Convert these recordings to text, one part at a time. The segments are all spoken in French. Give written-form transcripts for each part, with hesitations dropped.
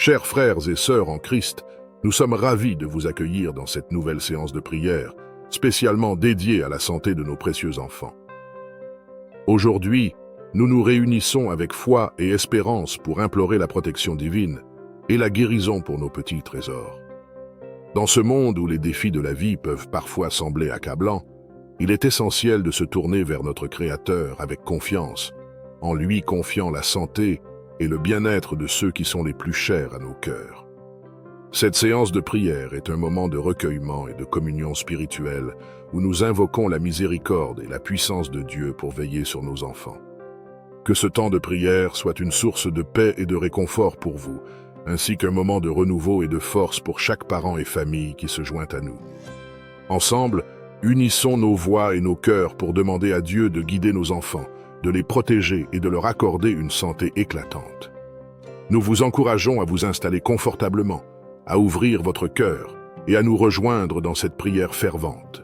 Chers frères et sœurs en Christ, nous sommes ravis de vous accueillir dans cette nouvelle séance de prière, spécialement dédiée à la santé de nos précieux enfants. Aujourd'hui, nous nous réunissons avec foi et espérance pour implorer la protection divine et la guérison pour nos petits trésors. Dans ce monde où les défis de la vie peuvent parfois sembler accablants, il est essentiel de se tourner vers notre Créateur avec confiance, en lui confiant la santé et le bien-être de ceux qui sont les plus chers à nos cœurs. Cette séance de prière est un moment de recueillement et de communion spirituelle où nous invoquons la miséricorde et la puissance de Dieu pour veiller sur nos enfants. Que ce temps de prière soit une source de paix et de réconfort pour vous, ainsi qu'un moment de renouveau et de force pour chaque parent et famille qui se joint à nous. Ensemble, unissons nos voix et nos cœurs pour demander à Dieu de guider nos enfants, de les protéger et de leur accorder une santé éclatante. Nous vous encourageons à vous installer confortablement, à ouvrir votre cœur et à nous rejoindre dans cette prière fervente.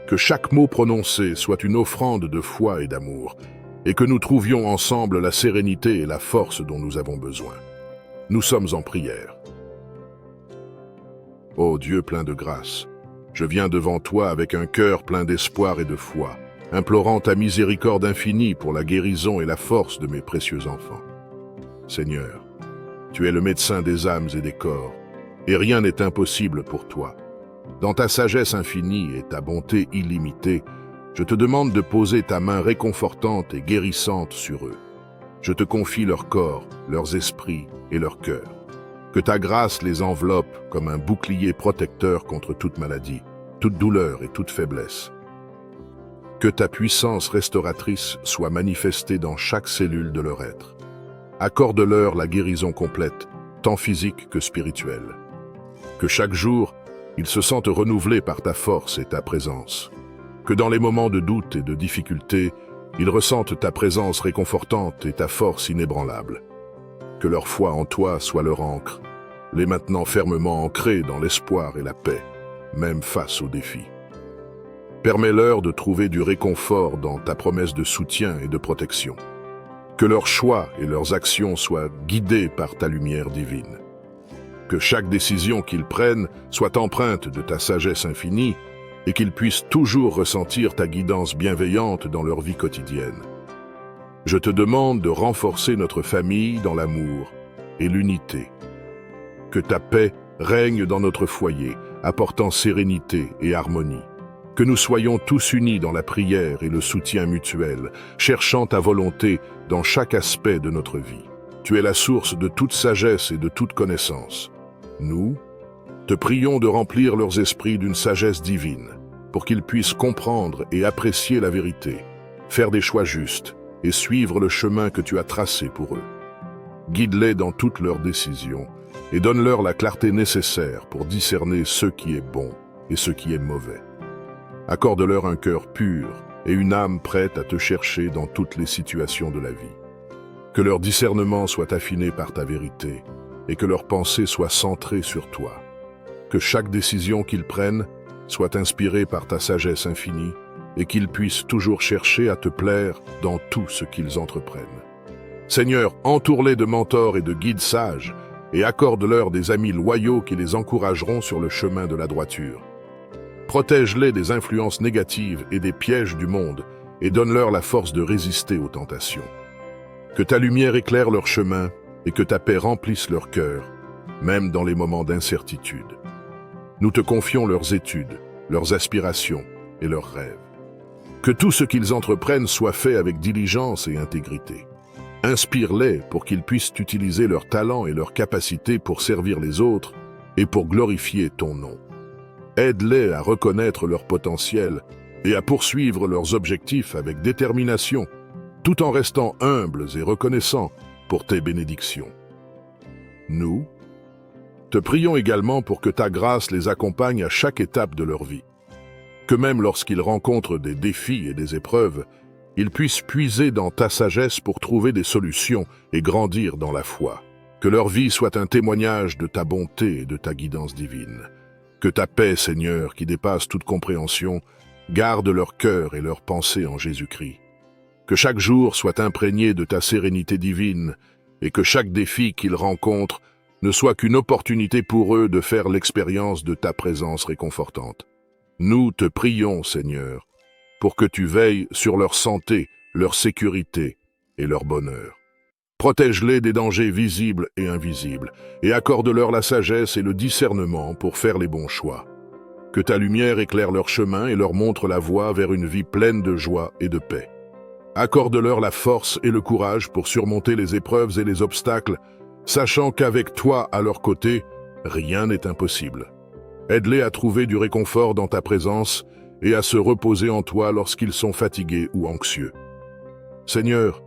Que chaque mot prononcé soit une offrande de foi et d'amour, et que nous trouvions ensemble la sérénité et la force dont nous avons besoin. Nous sommes en prière. Ô Dieu plein de grâce, je viens devant toi avec un cœur plein d'espoir et de foi, implorant ta miséricorde infinie pour la guérison et la force de mes précieux enfants. Seigneur, tu es le médecin des âmes et des corps, et rien n'est impossible pour toi. Dans ta sagesse infinie et ta bonté illimitée, je te demande de poser ta main réconfortante et guérissante sur eux. Je te confie leur corps, leurs esprits et leur cœur. Que ta grâce les enveloppe comme un bouclier protecteur contre toute maladie, toute douleur et toute faiblesse. Que ta puissance restauratrice soit manifestée dans chaque cellule de leur être. Accorde-leur la guérison complète, tant physique que spirituelle. Que chaque jour, ils se sentent renouvelés par ta force et ta présence. Que dans les moments de doute et de difficulté, ils ressentent ta présence réconfortante et ta force inébranlable. Que leur foi en toi soit leur ancre, les maintenant fermement ancrés dans l'espoir et la paix, même face aux défis. Permets-leur de trouver du réconfort dans ta promesse de soutien et de protection. Que leurs choix et leurs actions soient guidés par ta lumière divine. Que chaque décision qu'ils prennent soit empreinte de ta sagesse infinie et qu'ils puissent toujours ressentir ta guidance bienveillante dans leur vie quotidienne. Je te demande de renforcer notre famille dans l'amour et l'unité. Que ta paix règne dans notre foyer, apportant sérénité et harmonie. Que nous soyons tous unis dans la prière et le soutien mutuel, cherchant ta volonté dans chaque aspect de notre vie. Tu es la source de toute sagesse et de toute connaissance. Nous te prions de remplir leurs esprits d'une sagesse divine, pour qu'ils puissent comprendre et apprécier la vérité, faire des choix justes et suivre le chemin que tu as tracé pour eux. Guide-les dans toutes leurs décisions et donne-leur la clarté nécessaire pour discerner ce qui est bon et ce qui est mauvais. Accorde-leur un cœur pur et une âme prête à te chercher dans toutes les situations de la vie. Que leur discernement soit affiné par ta vérité et que leurs pensées soient centrées sur toi. Que chaque décision qu'ils prennent soit inspirée par ta sagesse infinie et qu'ils puissent toujours chercher à te plaire dans tout ce qu'ils entreprennent. Seigneur, entoure-les de mentors et de guides sages et accorde-leur des amis loyaux qui les encourageront sur le chemin de la droiture. Protège-les des influences négatives et des pièges du monde et donne-leur la force de résister aux tentations. Que ta lumière éclaire leur chemin et que ta paix remplisse leur cœur, même dans les moments d'incertitude. Nous te confions leurs études, leurs aspirations et leurs rêves. Que tout ce qu'ils entreprennent soit fait avec diligence et intégrité. Inspire-les pour qu'ils puissent utiliser leurs talents et leurs capacités pour servir les autres et pour glorifier ton nom. Aide-les à reconnaître leur potentiel et à poursuivre leurs objectifs avec détermination, tout en restant humbles et reconnaissants pour tes bénédictions. Nous te prions également pour que ta grâce les accompagne à chaque étape de leur vie. Que même lorsqu'ils rencontrent des défis et des épreuves, ils puissent puiser dans ta sagesse pour trouver des solutions et grandir dans la foi. Que leur vie soit un témoignage de ta bonté et de ta guidance divine. Que ta paix, Seigneur, qui dépasse toute compréhension, garde leur cœur et leurs pensées en Jésus-Christ. Que chaque jour soit imprégné de ta sérénité divine et que chaque défi qu'ils rencontrent ne soit qu'une opportunité pour eux de faire l'expérience de ta présence réconfortante. Nous te prions, Seigneur, pour que tu veilles sur leur santé, leur sécurité et leur bonheur. Protège-les des dangers visibles et invisibles, et accorde-leur la sagesse et le discernement pour faire les bons choix. Que ta lumière éclaire leur chemin et leur montre la voie vers une vie pleine de joie et de paix. Accorde-leur la force et le courage pour surmonter les épreuves et les obstacles, sachant qu'avec toi à leur côté, rien n'est impossible. Aide-les à trouver du réconfort dans ta présence et à se reposer en toi lorsqu'ils sont fatigués ou anxieux. Seigneur,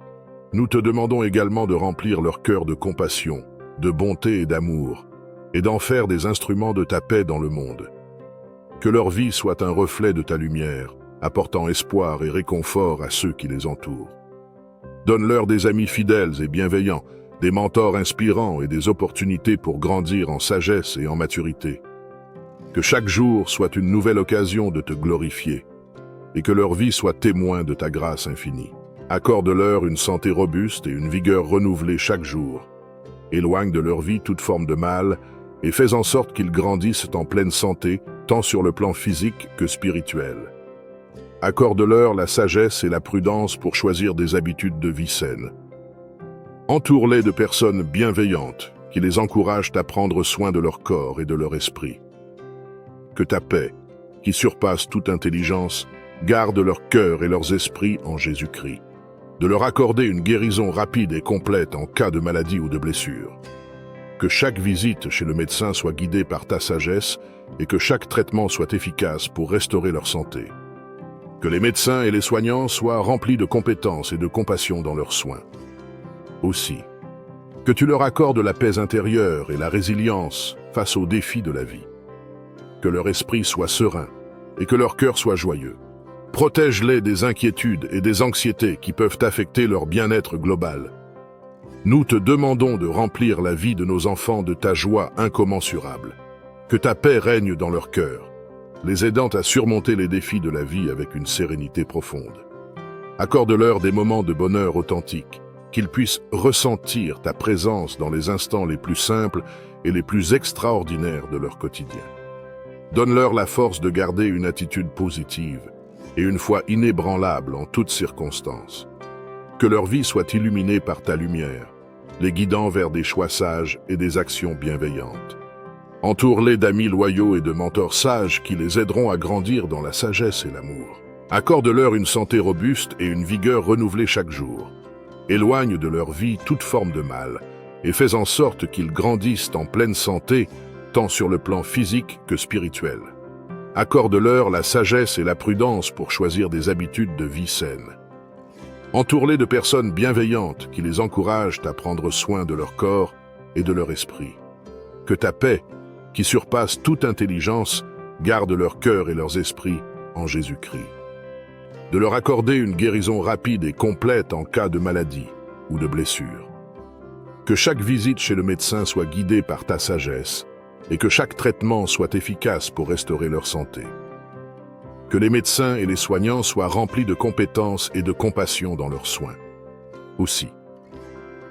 nous te demandons également de remplir leur cœur de compassion, de bonté et d'amour, et d'en faire des instruments de ta paix dans le monde. Que leur vie soit un reflet de ta lumière, apportant espoir et réconfort à ceux qui les entourent. Donne-leur des amis fidèles et bienveillants, des mentors inspirants et des opportunités pour grandir en sagesse et en maturité. Que chaque jour soit une nouvelle occasion de te glorifier, et que leur vie soit témoin de ta grâce infinie. Accorde-leur une santé robuste et une vigueur renouvelée chaque jour. Éloigne de leur vie toute forme de mal et fais en sorte qu'ils grandissent en pleine santé, tant sur le plan physique que spirituel. Accorde-leur la sagesse et la prudence pour choisir des habitudes de vie saines. Entoure-les de personnes bienveillantes qui les encouragent à prendre soin de leur corps et de leur esprit. Que ta paix, qui surpasse toute intelligence, garde leur cœur et leurs esprits en Jésus-Christ. De leur accorder une guérison rapide et complète en cas de maladie ou de blessure. Que chaque visite chez le médecin soit guidée par ta sagesse et que chaque traitement soit efficace pour restaurer leur santé. Que les médecins et les soignants soient remplis de compétences et de compassion dans leurs soins. Aussi, que tu leur accordes la paix intérieure et la résilience face aux défis de la vie. Que leur esprit soit serein et que leur cœur soit joyeux. Protège-les des inquiétudes et des anxiétés qui peuvent affecter leur bien-être global. Nous te demandons de remplir la vie de nos enfants de ta joie incommensurable. Que ta paix règne dans leur cœur, les aidant à surmonter les défis de la vie avec une sérénité profonde. Accorde-leur des moments de bonheur authentiques, qu'ils puissent ressentir ta présence dans les instants les plus simples et les plus extraordinaires de leur quotidien. Donne-leur la force de garder une attitude positive et une foi inébranlable en toutes circonstances. Que leur vie soit illuminée par ta lumière, les guidant vers des choix sages et des actions bienveillantes. Entoure-les d'amis loyaux et de mentors sages qui les aideront à grandir dans la sagesse et l'amour. Accorde-leur une santé robuste et une vigueur renouvelée chaque jour. Éloigne de leur vie toute forme de mal et fais en sorte qu'ils grandissent en pleine santé, tant sur le plan physique que spirituel. Accorde-leur la sagesse et la prudence pour choisir des habitudes de vie saines. Entoure-les de personnes bienveillantes qui les encouragent à prendre soin de leur corps et de leur esprit. Que ta paix, qui surpasse toute intelligence, garde leur cœur et leurs esprits en Jésus-Christ. De leur accorder une guérison rapide et complète en cas de maladie ou de blessure. Que chaque visite chez le médecin soit guidée par ta sagesse et que chaque traitement soit efficace pour restaurer leur santé. Que les médecins et les soignants soient remplis de compétences et de compassion dans leurs soins. Aussi,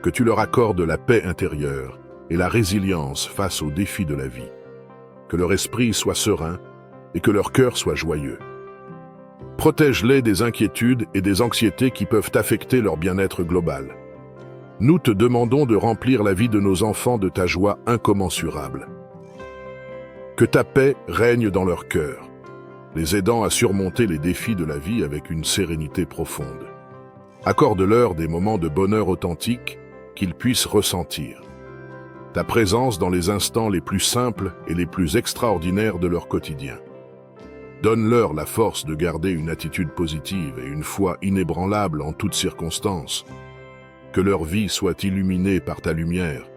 que tu leur accordes la paix intérieure et la résilience face aux défis de la vie. Que leur esprit soit serein et que leur cœur soit joyeux. Protège-les des inquiétudes et des anxiétés qui peuvent affecter leur bien-être global. Nous te demandons de remplir la vie de nos enfants de ta joie incommensurable. Que ta paix règne dans leur cœur, les aidant à surmonter les défis de la vie avec une sérénité profonde. Accorde-leur des moments de bonheur authentique qu'ils puissent ressentir. Ta présence dans les instants les plus simples et les plus extraordinaires de leur quotidien. Donne-leur la force de garder une attitude positive et une foi inébranlable en toutes circonstances. Que leur vie soit illuminée par ta lumière,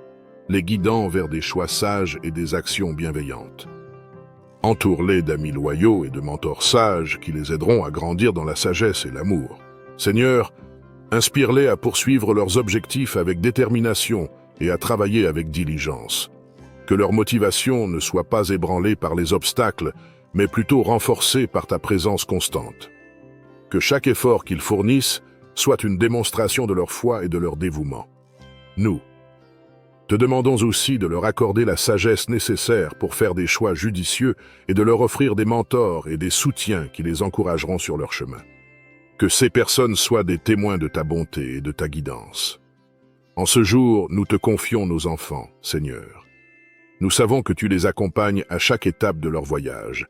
les guidant vers des choix sages et des actions bienveillantes. Entoure-les d'amis loyaux et de mentors sages qui les aideront à grandir dans la sagesse et l'amour. Seigneur, inspire-les à poursuivre leurs objectifs avec détermination et à travailler avec diligence. Que leur motivation ne soit pas ébranlée par les obstacles, mais plutôt renforcée par ta présence constante. Que chaque effort qu'ils fournissent soit une démonstration de leur foi et de leur dévouement. Nous Te demandons aussi de leur accorder la sagesse nécessaire pour faire des choix judicieux et de leur offrir des mentors et des soutiens qui les encourageront sur leur chemin. Que ces personnes soient des témoins de ta bonté et de ta guidance. En ce jour, nous te confions nos enfants, Seigneur. Nous savons que tu les accompagnes à chaque étape de leur voyage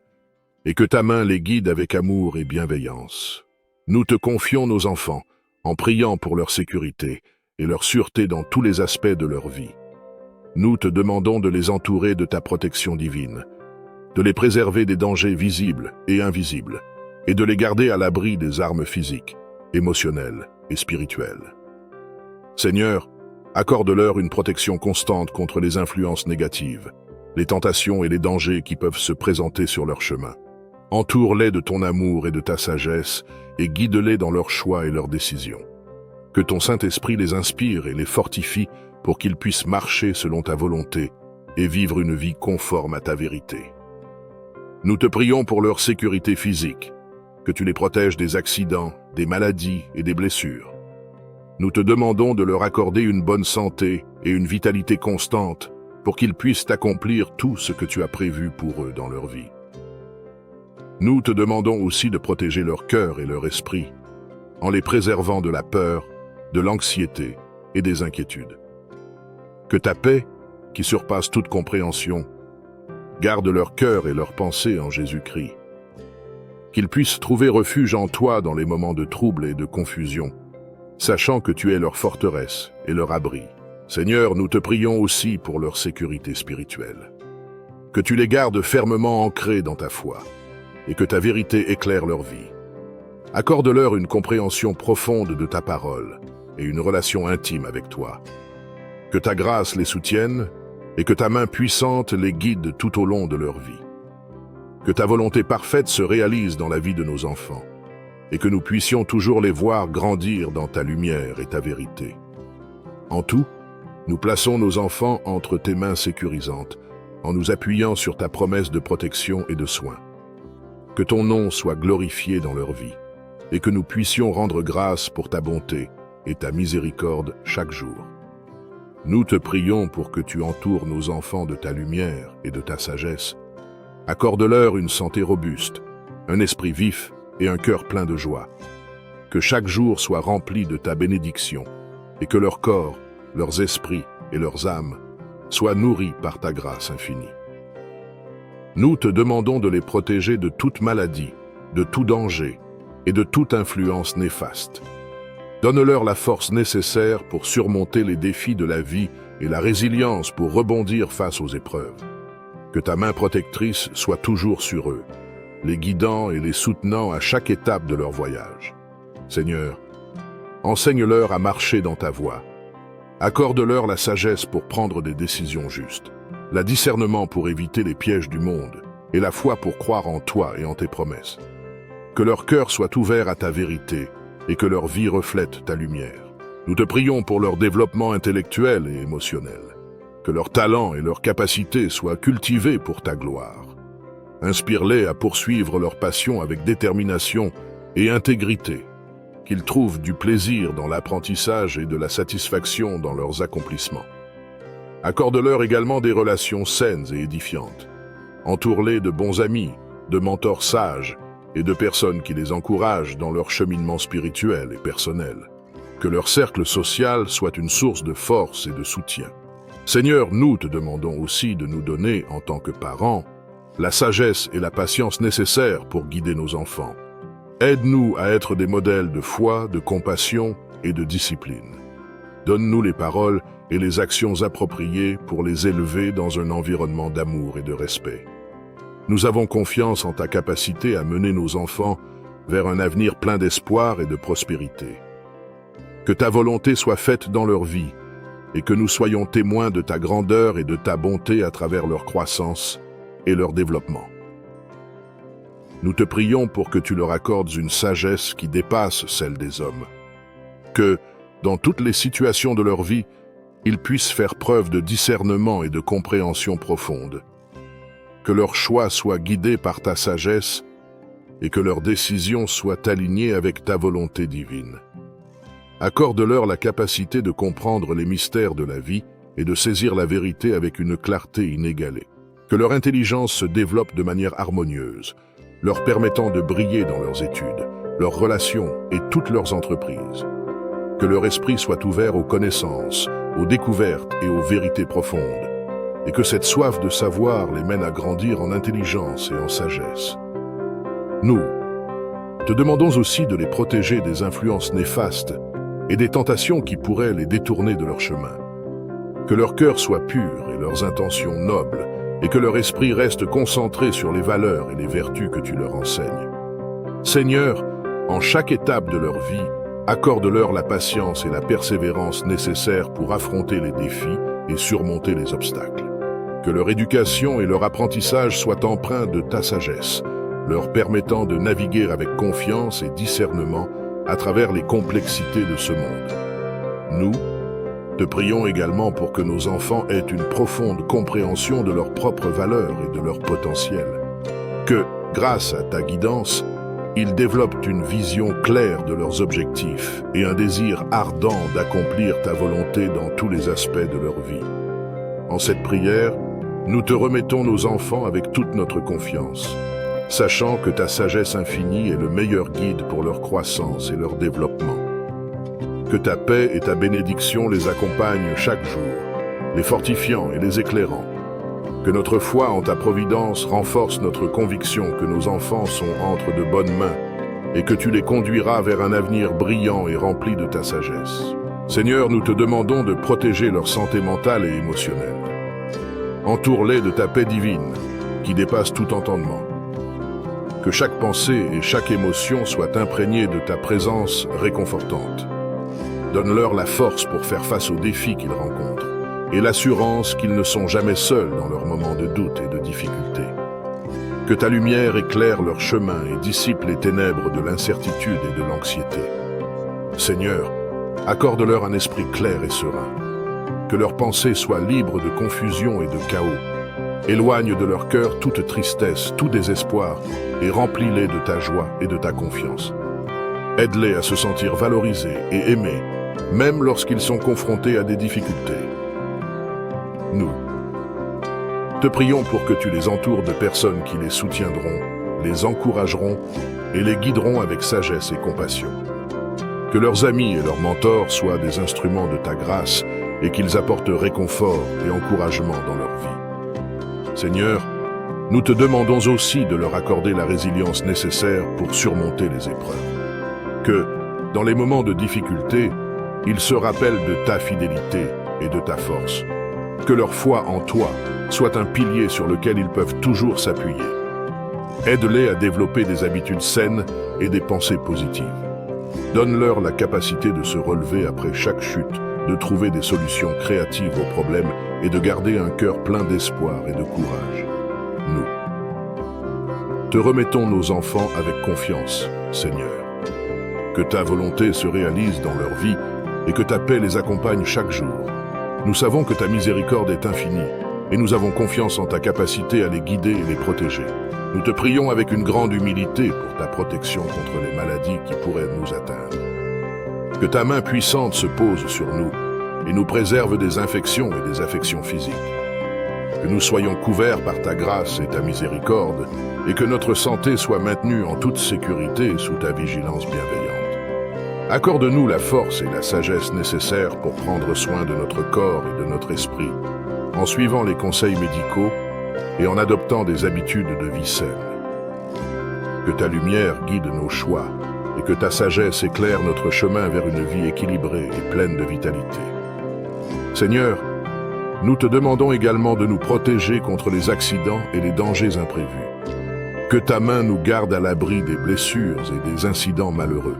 et que ta main les guide avec amour et bienveillance. Nous te confions nos enfants en priant pour leur sécurité et leur sûreté dans tous les aspects de leur vie. Nous te demandons de les entourer de ta protection divine, de les préserver des dangers visibles et invisibles, et de les garder à l'abri des armes physiques, émotionnelles et spirituelles. Seigneur, accorde-leur une protection constante contre les influences négatives, les tentations et les dangers qui peuvent se présenter sur leur chemin. Entoure-les de ton amour et de ta sagesse et guide-les dans leurs choix et leurs décisions. Que ton Saint-Esprit les inspire et les fortifie pour qu'ils puissent marcher selon ta volonté et vivre une vie conforme à ta vérité. Nous te prions pour leur sécurité physique, que tu les protèges des accidents, des maladies et des blessures. Nous te demandons de leur accorder une bonne santé et une vitalité constante pour qu'ils puissent accomplir tout ce que tu as prévu pour eux dans leur vie. Nous te demandons aussi de protéger leur cœur et leur esprit, en les préservant de la peur, de l'anxiété et des inquiétudes. Que ta paix, qui surpasse toute compréhension, garde leur cœur et leurs pensées en Jésus-Christ. Qu'ils puissent trouver refuge en toi dans les moments de trouble et de confusion, sachant que tu es leur forteresse et leur abri. Seigneur, nous te prions aussi pour leur sécurité spirituelle. Que tu les gardes fermement ancrés dans ta foi et que ta vérité éclaire leur vie. Accorde-leur une compréhension profonde de ta parole et une relation intime avec toi. Que ta grâce les soutienne et que ta main puissante les guide tout au long de leur vie. Que ta volonté parfaite se réalise dans la vie de nos enfants et que nous puissions toujours les voir grandir dans ta lumière et ta vérité. En tout, nous plaçons nos enfants entre tes mains sécurisantes en nous appuyant sur ta promesse de protection et de soin. Que ton nom soit glorifié dans leur vie et que nous puissions rendre grâce pour ta bonté et ta miséricorde chaque jour. Nous te prions pour que tu entoures nos enfants de ta lumière et de ta sagesse. Accorde-leur une santé robuste, un esprit vif et un cœur plein de joie. Que chaque jour soit rempli de ta bénédiction et que leur corps, leurs esprits et leurs âmes soient nourris par ta grâce infinie. Nous te demandons de les protéger de toute maladie, de tout danger et de toute influence néfaste. Donne-leur la force nécessaire pour surmonter les défis de la vie et la résilience pour rebondir face aux épreuves. Que ta main protectrice soit toujours sur eux, les guidant et les soutenant à chaque étape de leur voyage. Seigneur, enseigne-leur à marcher dans ta voie. Accorde-leur la sagesse pour prendre des décisions justes, la discernement pour éviter les pièges du monde et la foi pour croire en toi et en tes promesses. Que leur cœur soit ouvert à ta vérité et que leur vie reflète ta lumière. Nous te prions pour leur développement intellectuel et émotionnel. Que leurs talents et leurs capacités soient cultivés pour ta gloire. Inspire-les à poursuivre leur passion avec détermination et intégrité. Qu'ils trouvent du plaisir dans l'apprentissage et de la satisfaction dans leurs accomplissements. Accorde-leur également des relations saines et édifiantes. Entoure-les de bons amis, de mentors sages et de personnes qui les encouragent dans leur cheminement spirituel et personnel. Que leur cercle social soit une source de force et de soutien. Seigneur, nous te demandons aussi de nous donner, en tant que parents, la sagesse et la patience nécessaires pour guider nos enfants. Aide-nous à être des modèles de foi, de compassion et de discipline. Donne-nous les paroles et les actions appropriées pour les élever dans un environnement d'amour et de respect. Nous avons confiance en ta capacité à mener nos enfants vers un avenir plein d'espoir et de prospérité. Que ta volonté soit faite dans leur vie et que nous soyons témoins de ta grandeur et de ta bonté à travers leur croissance et leur développement. Nous te prions pour que tu leur accordes une sagesse qui dépasse celle des hommes. Que, dans toutes les situations de leur vie, ils puissent faire preuve de discernement et de compréhension profonde. Que leurs choix soient guidés par ta sagesse et que leurs décisions soient alignées avec ta volonté divine. Accorde-leur la capacité de comprendre les mystères de la vie et de saisir la vérité avec une clarté inégalée. Que leur intelligence se développe de manière harmonieuse, leur permettant de briller dans leurs études, leurs relations et toutes leurs entreprises. Que leur esprit soit ouvert aux connaissances, aux découvertes et aux vérités profondes, et que cette soif de savoir les mène à grandir en intelligence et en sagesse. Nous te demandons aussi de les protéger des influences néfastes et des tentations qui pourraient les détourner de leur chemin. Que leur cœur soit pur et leurs intentions nobles, et que leur esprit reste concentré sur les valeurs et les vertus que tu leur enseignes. Seigneur, en chaque étape de leur vie, accorde-leur la patience et la persévérance nécessaires pour affronter les défis et surmonter les obstacles. Que leur éducation et leur apprentissage soient empreints de ta sagesse, leur permettant de naviguer avec confiance et discernement à travers les complexités de ce monde. Nous te prions également pour que nos enfants aient une profonde compréhension de leurs propres valeurs et de leur potentiel. Que, grâce à ta guidance, ils développent une vision claire de leurs objectifs et un désir ardent d'accomplir ta volonté dans tous les aspects de leur vie. En cette prière, nous te remettons nos enfants avec toute notre confiance, sachant que ta sagesse infinie est le meilleur guide pour leur croissance et leur développement. Que ta paix et ta bénédiction les accompagnent chaque jour, les fortifiant et les éclairant. Que notre foi en ta providence renforce notre conviction que nos enfants sont entre de bonnes mains et que tu les conduiras vers un avenir brillant et rempli de ta sagesse. Seigneur, nous te demandons de protéger leur santé mentale et émotionnelle. Entoure-les de ta paix divine, qui dépasse tout entendement. Que chaque pensée et chaque émotion soient imprégnées de ta présence réconfortante. Donne-leur la force pour faire face aux défis qu'ils rencontrent et l'assurance qu'ils ne sont jamais seuls dans leurs moments de doute et de difficulté. Que ta lumière éclaire leur chemin et dissipe les ténèbres de l'incertitude et de l'anxiété. Seigneur, accorde-leur un esprit clair et serein. Que leurs pensées soient libres de confusion et de chaos. Éloigne de leur cœur toute tristesse, tout désespoir, et remplis-les de ta joie et de ta confiance. Aide-les à se sentir valorisés et aimés, même lorsqu'ils sont confrontés à des difficultés. Nous te prions pour que tu les entoures de personnes qui les soutiendront, les encourageront et les guideront avec sagesse et compassion. Que leurs amis et leurs mentors soient des instruments de ta grâce et qu'ils apportent réconfort et encouragement dans leur vie. Seigneur, nous te demandons aussi de leur accorder la résilience nécessaire pour surmonter les épreuves. Que, dans les moments de difficulté, ils se rappellent de ta fidélité et de ta force. Que leur foi en toi soit un pilier sur lequel ils peuvent toujours s'appuyer. Aide-les à développer des habitudes saines et des pensées positives. Donne-leur la capacité de se relever après chaque chute, de trouver des solutions créatives aux problèmes et de garder un cœur plein d'espoir et de courage. Nous te remettons nos enfants avec confiance, Seigneur. Que ta volonté se réalise dans leur vie et que ta paix les accompagne chaque jour. Nous savons que ta miséricorde est infinie et nous avons confiance en ta capacité à les guider et les protéger. Nous te prions avec une grande humilité pour ta protection contre les maladies qui pourraient nous atteindre. Que ta main puissante se pose sur nous et nous préserve des infections et des affections physiques. Que nous soyons couverts par ta grâce et ta miséricorde et que notre santé soit maintenue en toute sécurité sous ta vigilance bienveillante. Accorde-nous la force et la sagesse nécessaires pour prendre soin de notre corps et de notre esprit, en suivant les conseils médicaux et en adoptant des habitudes de vie saines. Que ta lumière guide nos choix et que ta sagesse éclaire notre chemin vers une vie équilibrée et pleine de vitalité. Seigneur, nous te demandons également de nous protéger contre les accidents et les dangers imprévus. Que ta main nous garde à l'abri des blessures et des incidents malheureux.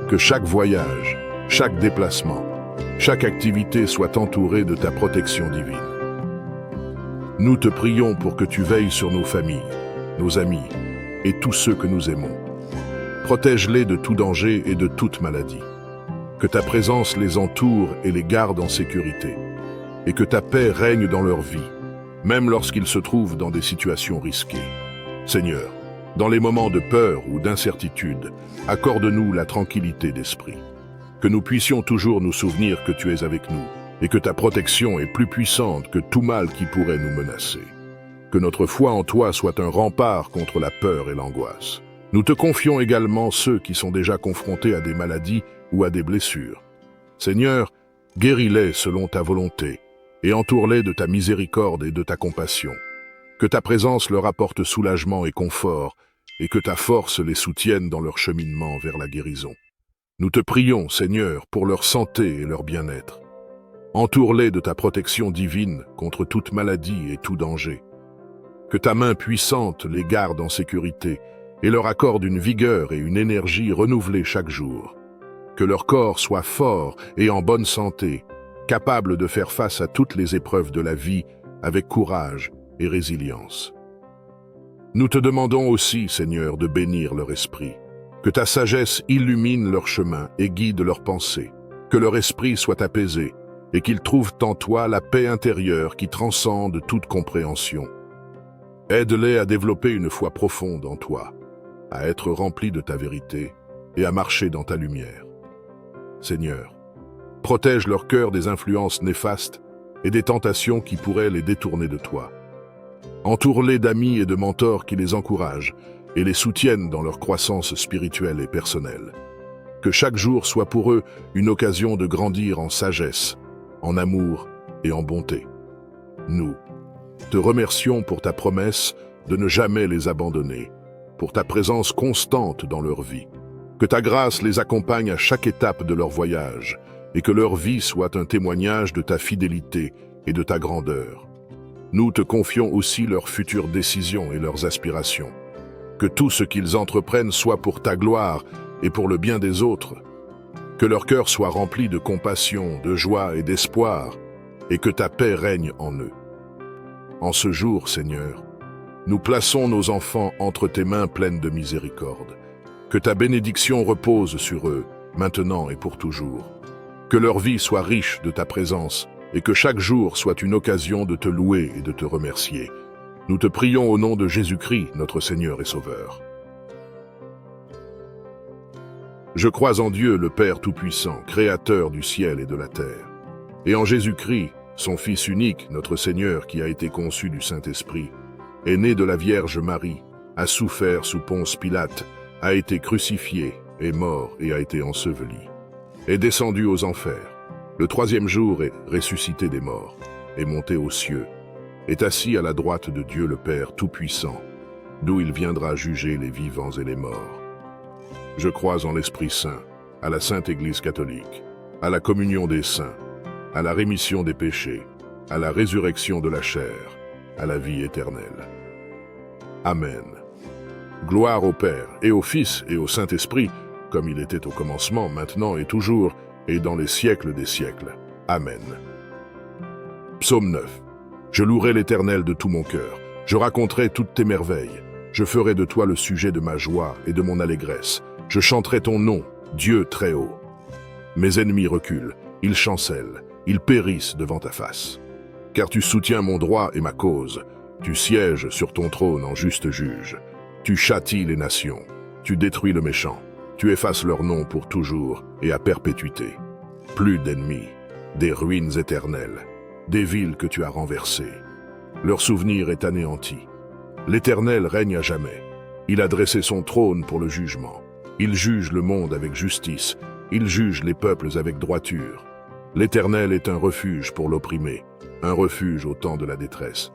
Que chaque voyage, chaque déplacement, chaque activité soit entourée de ta protection divine. Nous te prions pour que tu veilles sur nos familles, nos amis et tous ceux que nous aimons. Protège-les de tout danger et de toute maladie. Que ta présence les entoure et les garde en sécurité. Et que ta paix règne dans leur vie, même lorsqu'ils se trouvent dans des situations risquées. Seigneur, dans les moments de peur ou d'incertitude, accorde-nous la tranquillité d'esprit. Que nous puissions toujours nous souvenir que tu es avec nous et que ta protection est plus puissante que tout mal qui pourrait nous menacer. Que notre foi en toi soit un rempart contre la peur et l'angoisse. Nous te confions également ceux qui sont déjà confrontés à des maladies ou à des blessures. Seigneur, guéris-les selon ta volonté et entoure-les de ta miséricorde et de ta compassion. Que ta présence leur apporte soulagement et confort et que ta force les soutienne dans leur cheminement vers la guérison. Nous te prions, Seigneur, pour leur santé et leur bien-être. Entoure-les de ta protection divine contre toute maladie et tout danger. Que ta main puissante les garde en sécurité et leur accorde une vigueur et une énergie renouvelées chaque jour. Que leur corps soit fort et en bonne santé, capable de faire face à toutes les épreuves de la vie avec courage et résilience. Nous te demandons aussi, Seigneur, de bénir leur esprit. Que ta sagesse illumine leur chemin et guide leurs pensées. Que leur esprit soit apaisé et qu'ils trouvent en toi la paix intérieure qui transcende toute compréhension. Aide-les à développer une foi profonde en toi, à être remplis de ta vérité et à marcher dans ta lumière. Seigneur, protège leur cœur des influences néfastes et des tentations qui pourraient les détourner de toi. Entoure-les d'amis et de mentors qui les encouragent et les soutiennent dans leur croissance spirituelle et personnelle. Que chaque jour soit pour eux une occasion de grandir en sagesse, en amour et en bonté. Nous te remercions pour ta promesse de ne jamais les abandonner, pour ta présence constante dans leur vie. Que ta grâce les accompagne à chaque étape de leur voyage et que leur vie soit un témoignage de ta fidélité et de ta grandeur. Nous te confions aussi leurs futures décisions et leurs aspirations. Que tout ce qu'ils entreprennent soit pour ta gloire et pour le bien des autres. Que leur cœur soit rempli de compassion, de joie et d'espoir, et que ta paix règne en eux. En ce jour, Seigneur, nous plaçons nos enfants entre tes mains pleines de miséricorde. Que ta bénédiction repose sur eux, maintenant et pour toujours. Que leur vie soit riche de ta présence, et que chaque jour soit une occasion de te louer et de te remercier. Nous te prions au nom de Jésus-Christ, notre Seigneur et Sauveur. Je crois en Dieu, le Père Tout-Puissant, Créateur du ciel et de la terre, et en Jésus-Christ, son Fils unique, notre Seigneur, qui a été conçu du Saint-Esprit, est né de la Vierge Marie, a souffert sous Ponce Pilate, a été crucifié, est mort et a été enseveli, est descendu aux enfers, le troisième jour est ressuscité des morts, est monté aux cieux, est assis à la droite de Dieu le Père Tout-Puissant, d'où il viendra juger les vivants et les morts. Je crois en l'Esprit Saint, à la Sainte Église catholique, à la communion des saints, à la rémission des péchés, à la résurrection de la chair, à la vie éternelle. Amen. Gloire au Père, et au Fils, et au Saint-Esprit, comme il était au commencement, maintenant et toujours, et dans les siècles des siècles. Amen. Psaume 9. Je louerai l'Éternel de tout mon cœur. Je raconterai toutes tes merveilles. Je ferai de toi le sujet de ma joie et de mon allégresse. Je chanterai ton nom, Dieu très haut. Mes ennemis reculent, ils chancellent, ils périssent devant ta face. Car tu soutiens mon droit et ma cause. Tu sièges sur ton trône en juste juge. Tu châties les nations. Tu détruis le méchant. Tu effaces leur nom pour toujours et à perpétuité. Plus d'ennemis, des ruines éternelles, des villes que tu as renversées. Leur souvenir est anéanti. L'Éternel règne à jamais. Il a dressé son trône pour le jugement. Il juge le monde avec justice. Il juge les peuples avec droiture. L'Éternel est un refuge pour l'opprimé, un refuge au temps de la détresse.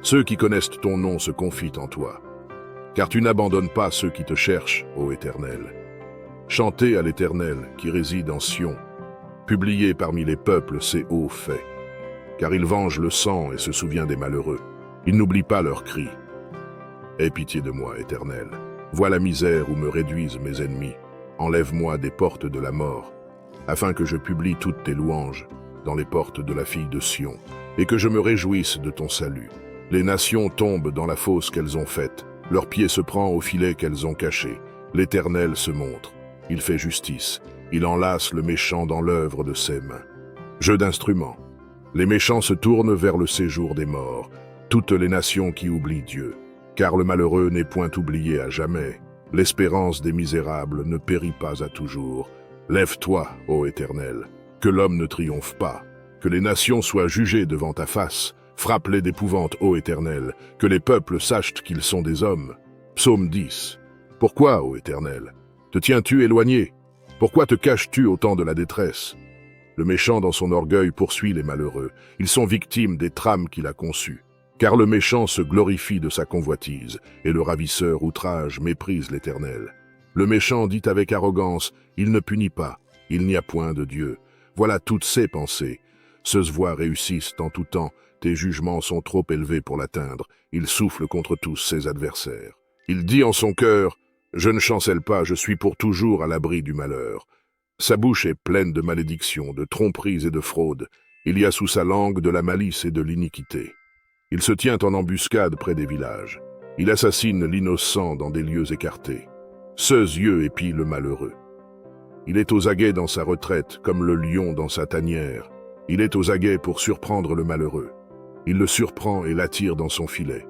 Ceux qui connaissent ton nom se confient en toi, car tu n'abandonnes pas ceux qui te cherchent, ô Éternel. Chantez à l'Éternel qui réside en Sion. Publiez parmi les peuples ses hauts faits. Car il venge le sang et se souvient des malheureux. Il n'oublie pas leurs cris. Aie pitié de moi, Éternel. Vois la misère où me réduisent mes ennemis. Enlève-moi des portes de la mort, afin que je publie toutes tes louanges dans les portes de la fille de Sion, et que je me réjouisse de ton salut. Les nations tombent dans la fosse qu'elles ont faite. Leur pied se prend au filet qu'elles ont caché. L'Éternel se montre. Il fait justice. Il enlace le méchant dans l'œuvre de ses mains. Jeu d'instruments. Les méchants se tournent vers le séjour des morts. Toutes les nations qui oublient Dieu. Car le malheureux n'est point oublié à jamais. L'espérance des misérables ne périt pas à toujours. Lève-toi, ô Éternel. Que l'homme ne triomphe pas. Que les nations soient jugées devant ta face. Frappe-les d'épouvante, ô Éternel, que les peuples sachent qu'ils sont des hommes. Psaume 10. Pourquoi, ô Éternel, te tiens-tu éloigné? Pourquoi te caches-tu au temps de la détresse? Le méchant dans son orgueil poursuit les malheureux. Ils sont victimes des trames qu'il a conçues. Car le méchant se glorifie de sa convoitise, et le ravisseur outrage méprise l'Éternel. Le méchant dit avec arrogance, il ne punit pas, il n'y a point de Dieu. Voilà toutes ses pensées. Ceux voix réussissent en tout temps, tes jugements sont trop élevés pour l'atteindre. Il souffle contre tous ses adversaires. Il dit en son cœur, je ne chancelle pas, je suis pour toujours à l'abri du malheur. Sa bouche est pleine de malédictions, de tromperies et de fraudes. Il y a sous sa langue de la malice et de l'iniquité. Il se tient en embuscade près des villages. Il assassine l'innocent dans des lieux écartés. Ceux yeux épient le malheureux. Il est aux aguets dans sa retraite, comme le lion dans sa tanière. Il est aux aguets pour surprendre le malheureux. Il le surprend et l'attire dans son filet.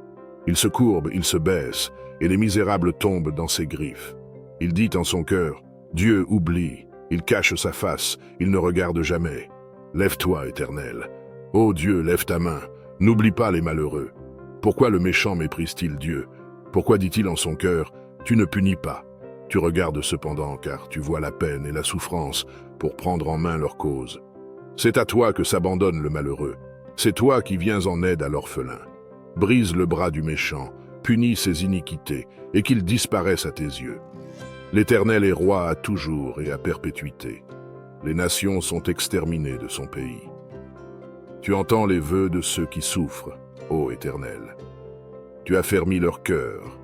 Il se courbe, il se baisse, et les misérables tombent dans ses griffes. Il dit en son cœur, Dieu oublie. Il cache sa face, il ne regarde jamais. Lève-toi, Éternel. Ô Dieu, lève ta main. N'oublie pas les malheureux. Pourquoi le méchant méprise-t-il Dieu? Pourquoi dit-il en son cœur, tu ne punis pas? Tu regardes cependant, car tu vois la peine et la souffrance pour prendre en main leur cause. C'est à toi que s'abandonne le malheureux. C'est toi qui viens en aide à l'orphelin. Brise le bras du méchant, punis ses iniquités, et qu'il disparaisse à tes yeux. L'Éternel est roi à toujours et à perpétuité. Les nations sont exterminées de son pays. Tu entends les vœux de ceux qui souffrent, ô Éternel. Tu affermis leur cœur.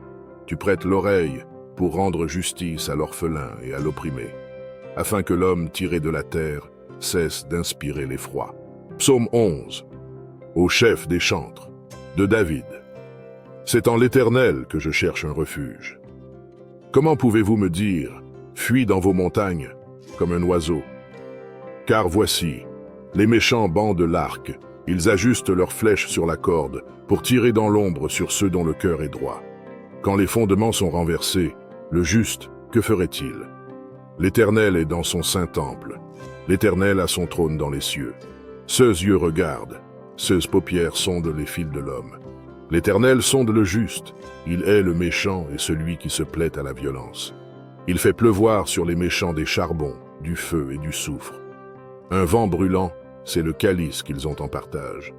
Tu prêtes l'oreille pour rendre justice à l'orphelin et à l'opprimé, afin que l'homme tiré de la terre cesse d'inspirer l'effroi. Psaume 11. Au chef des chantres, de David. C'est en l'Éternel que je cherche un refuge. Comment pouvez-vous me dire, fuis dans vos montagnes, comme un oiseau? Car voici, les méchants bandent l'arc, ils ajustent leurs flèches sur la corde, pour tirer dans l'ombre sur ceux dont le cœur est droit. Quand les fondements sont renversés, le juste, que ferait-il? L'Éternel est dans son saint temple. L'Éternel a son trône dans les cieux. Ceux yeux regardent, ceux paupières sondent les fils de l'homme. L'Éternel sonde le juste, il hait le méchant et celui qui se plaît à la violence. Il fait pleuvoir sur les méchants des charbons, du feu et du soufre. Un vent brûlant, c'est le calice qu'ils ont en partage.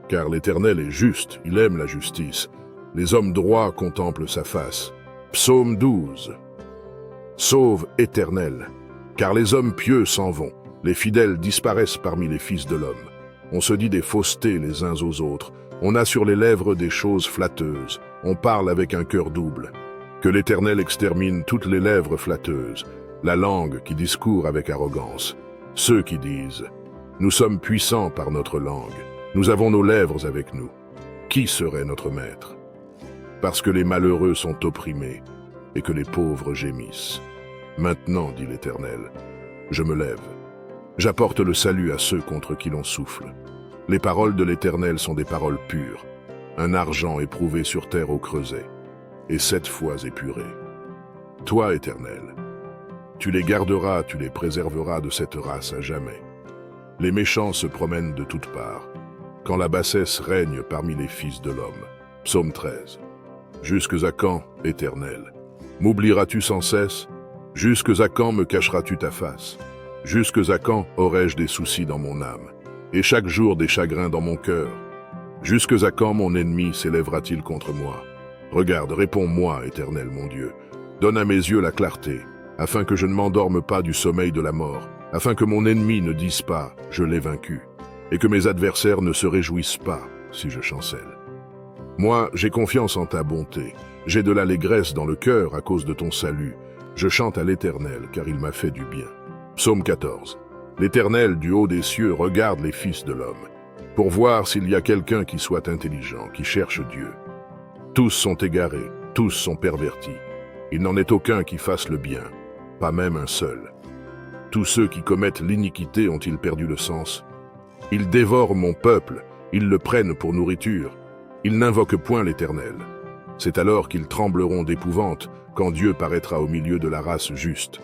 Car l'Éternel est juste, il aime la justice. Les hommes droits contemplent sa face. Psaume 12. Sauve, Éternel, car les hommes pieux s'en vont, les fidèles disparaissent parmi les fils de l'homme. On se dit des faussetés les uns aux autres, on a sur les lèvres des choses flatteuses, on parle avec un cœur double. Que l'Éternel extermine toutes les lèvres flatteuses, la langue qui discourt avec arrogance. Ceux qui disent « Nous sommes puissants par notre langue, nous avons nos lèvres avec nous. Qui serait notre maître ?» Parce que les malheureux sont opprimés et que les pauvres gémissent. Maintenant, dit l'Éternel, je me lève. J'apporte le salut à ceux contre qui l'on souffle. Les paroles de l'Éternel sont des paroles pures, un argent éprouvé sur terre au creuset, et 7 fois épuré. Toi, Éternel, tu les garderas, tu les préserveras de cette race à jamais. Les méchants se promènent de toutes parts, quand la bassesse règne parmi les fils de l'homme. Psaume 13. Jusques à quand, Éternel? M'oublieras-tu sans cesse? Jusques à quand me cacheras-tu ta face? Jusques à quand aurai-je des soucis dans mon âme, et chaque jour des chagrins dans mon cœur? Jusques à quand mon ennemi s'élèvera-t-il contre moi? Regarde, réponds-moi, Éternel mon Dieu. Donne à mes yeux la clarté, afin que je ne m'endorme pas du sommeil de la mort, afin que mon ennemi ne dise pas « je l'ai vaincu », et que mes adversaires ne se réjouissent pas si je chancelle. Moi, j'ai confiance en ta bonté, j'ai de l'allégresse dans le cœur à cause de ton salut. Je chante à l'Éternel, car il m'a fait du bien. Psaume 14. L'Éternel, du haut des cieux, regarde les fils de l'homme, pour voir s'il y a quelqu'un qui soit intelligent, qui cherche Dieu. Tous sont égarés, tous sont pervertis. Il n'en est aucun qui fasse le bien, pas même un seul. Tous ceux qui commettent l'iniquité ont-ils perdu le sens? Ils dévorent mon peuple, ils le prennent pour nourriture. Ils n'invoquent point l'Éternel. C'est alors qu'ils trembleront d'épouvante quand Dieu paraîtra au milieu de la race juste.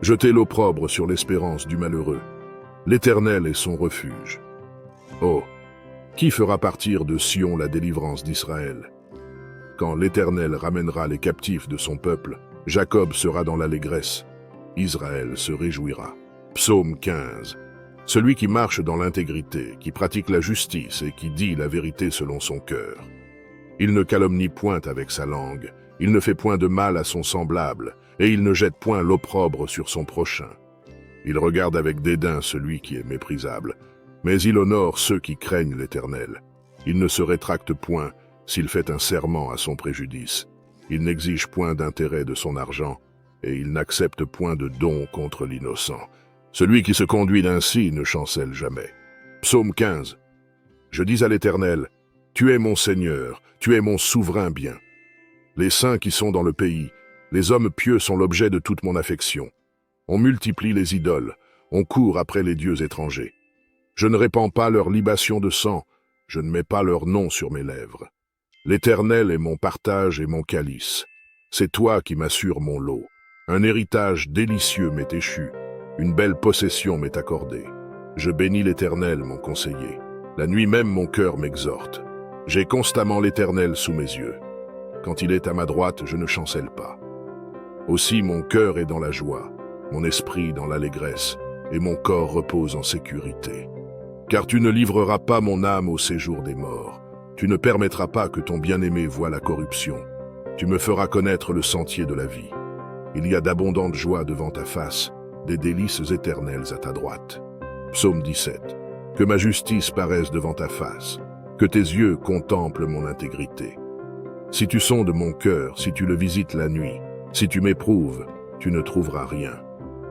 Jetez l'opprobre sur l'espérance du malheureux. L'Éternel est son refuge. Oh, qui fera partir de Sion la délivrance d'Israël? Quand l'Éternel ramènera les captifs de son peuple, Jacob sera dans l'allégresse, Israël se réjouira. Psaume 15. Celui qui marche dans l'intégrité, qui pratique la justice et qui dit la vérité selon son cœur. Il ne calomnie point avec sa langue, il ne fait point de mal à son semblable, et il ne jette point l'opprobre sur son prochain. Il regarde avec dédain celui qui est méprisable, mais il honore ceux qui craignent l'Éternel. Il ne se rétracte point s'il fait un serment à son préjudice. Il n'exige point d'intérêt de son argent, et il n'accepte point de don contre l'innocent. Celui qui se conduit ainsi ne chancelle jamais. Psaume 15. Je dis à l'Éternel, tu es mon Seigneur, tu es mon souverain bien. Les saints qui sont dans le pays, les hommes pieux sont l'objet de toute mon affection. On multiplie les idoles, on court après les dieux étrangers. Je ne répands pas leur libation de sang, je ne mets pas leur nom sur mes lèvres. L'Éternel est mon partage et mon calice. C'est toi qui m'assures mon lot. Un héritage délicieux m'est échu, une belle possession m'est accordée. Je bénis l'Éternel, mon conseiller. La nuit même mon cœur m'exhorte. J'ai constamment l'Éternel sous mes yeux. Quand il est à ma droite, je ne chancelle pas. Aussi mon cœur est dans la joie, mon esprit dans l'allégresse, et mon corps repose en sécurité. Car tu ne livreras pas mon âme au séjour des morts. Tu ne permettras pas que ton bien-aimé voie la corruption. Tu me feras connaître le sentier de la vie. Il y a d'abondantes joies devant ta face, des délices éternelles à ta droite. Psaume 17. Que ma justice paraisse devant ta face, que tes yeux contemplent mon intégrité. Si tu sondes mon cœur, si tu le visites la nuit, si tu m'éprouves, tu ne trouveras rien.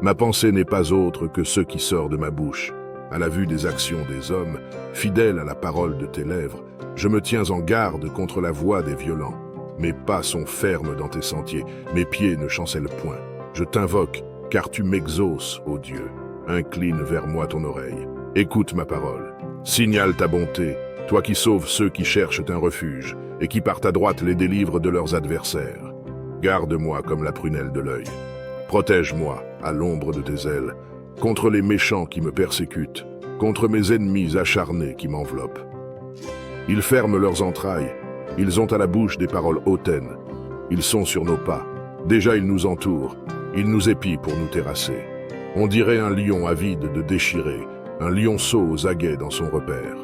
Ma pensée n'est pas autre que ce qui sort de ma bouche. À la vue des actions des hommes, fidèle à la parole de tes lèvres, je me tiens en garde contre la voix des violents. Mes pas sont fermes dans tes sentiers, mes pieds ne chancellent point. Je t'invoque, car tu m'exauces, ô Dieu. Incline vers moi ton oreille. Écoute ma parole. Signale ta bonté, toi qui sauves ceux qui cherchent un refuge, et qui par ta droite les délivres de leurs adversaires. Garde-moi comme la prunelle de l'œil. Protège-moi, à l'ombre de tes ailes, contre les méchants qui me persécutent, contre mes ennemis acharnés qui m'enveloppent. Ils ferment leurs entrailles, ils ont à la bouche des paroles hautaines. Ils sont sur nos pas, déjà ils nous entourent, ils nous épient pour nous terrasser. On dirait un lion avide de déchirer, un lionceau aux aguets dans son repère.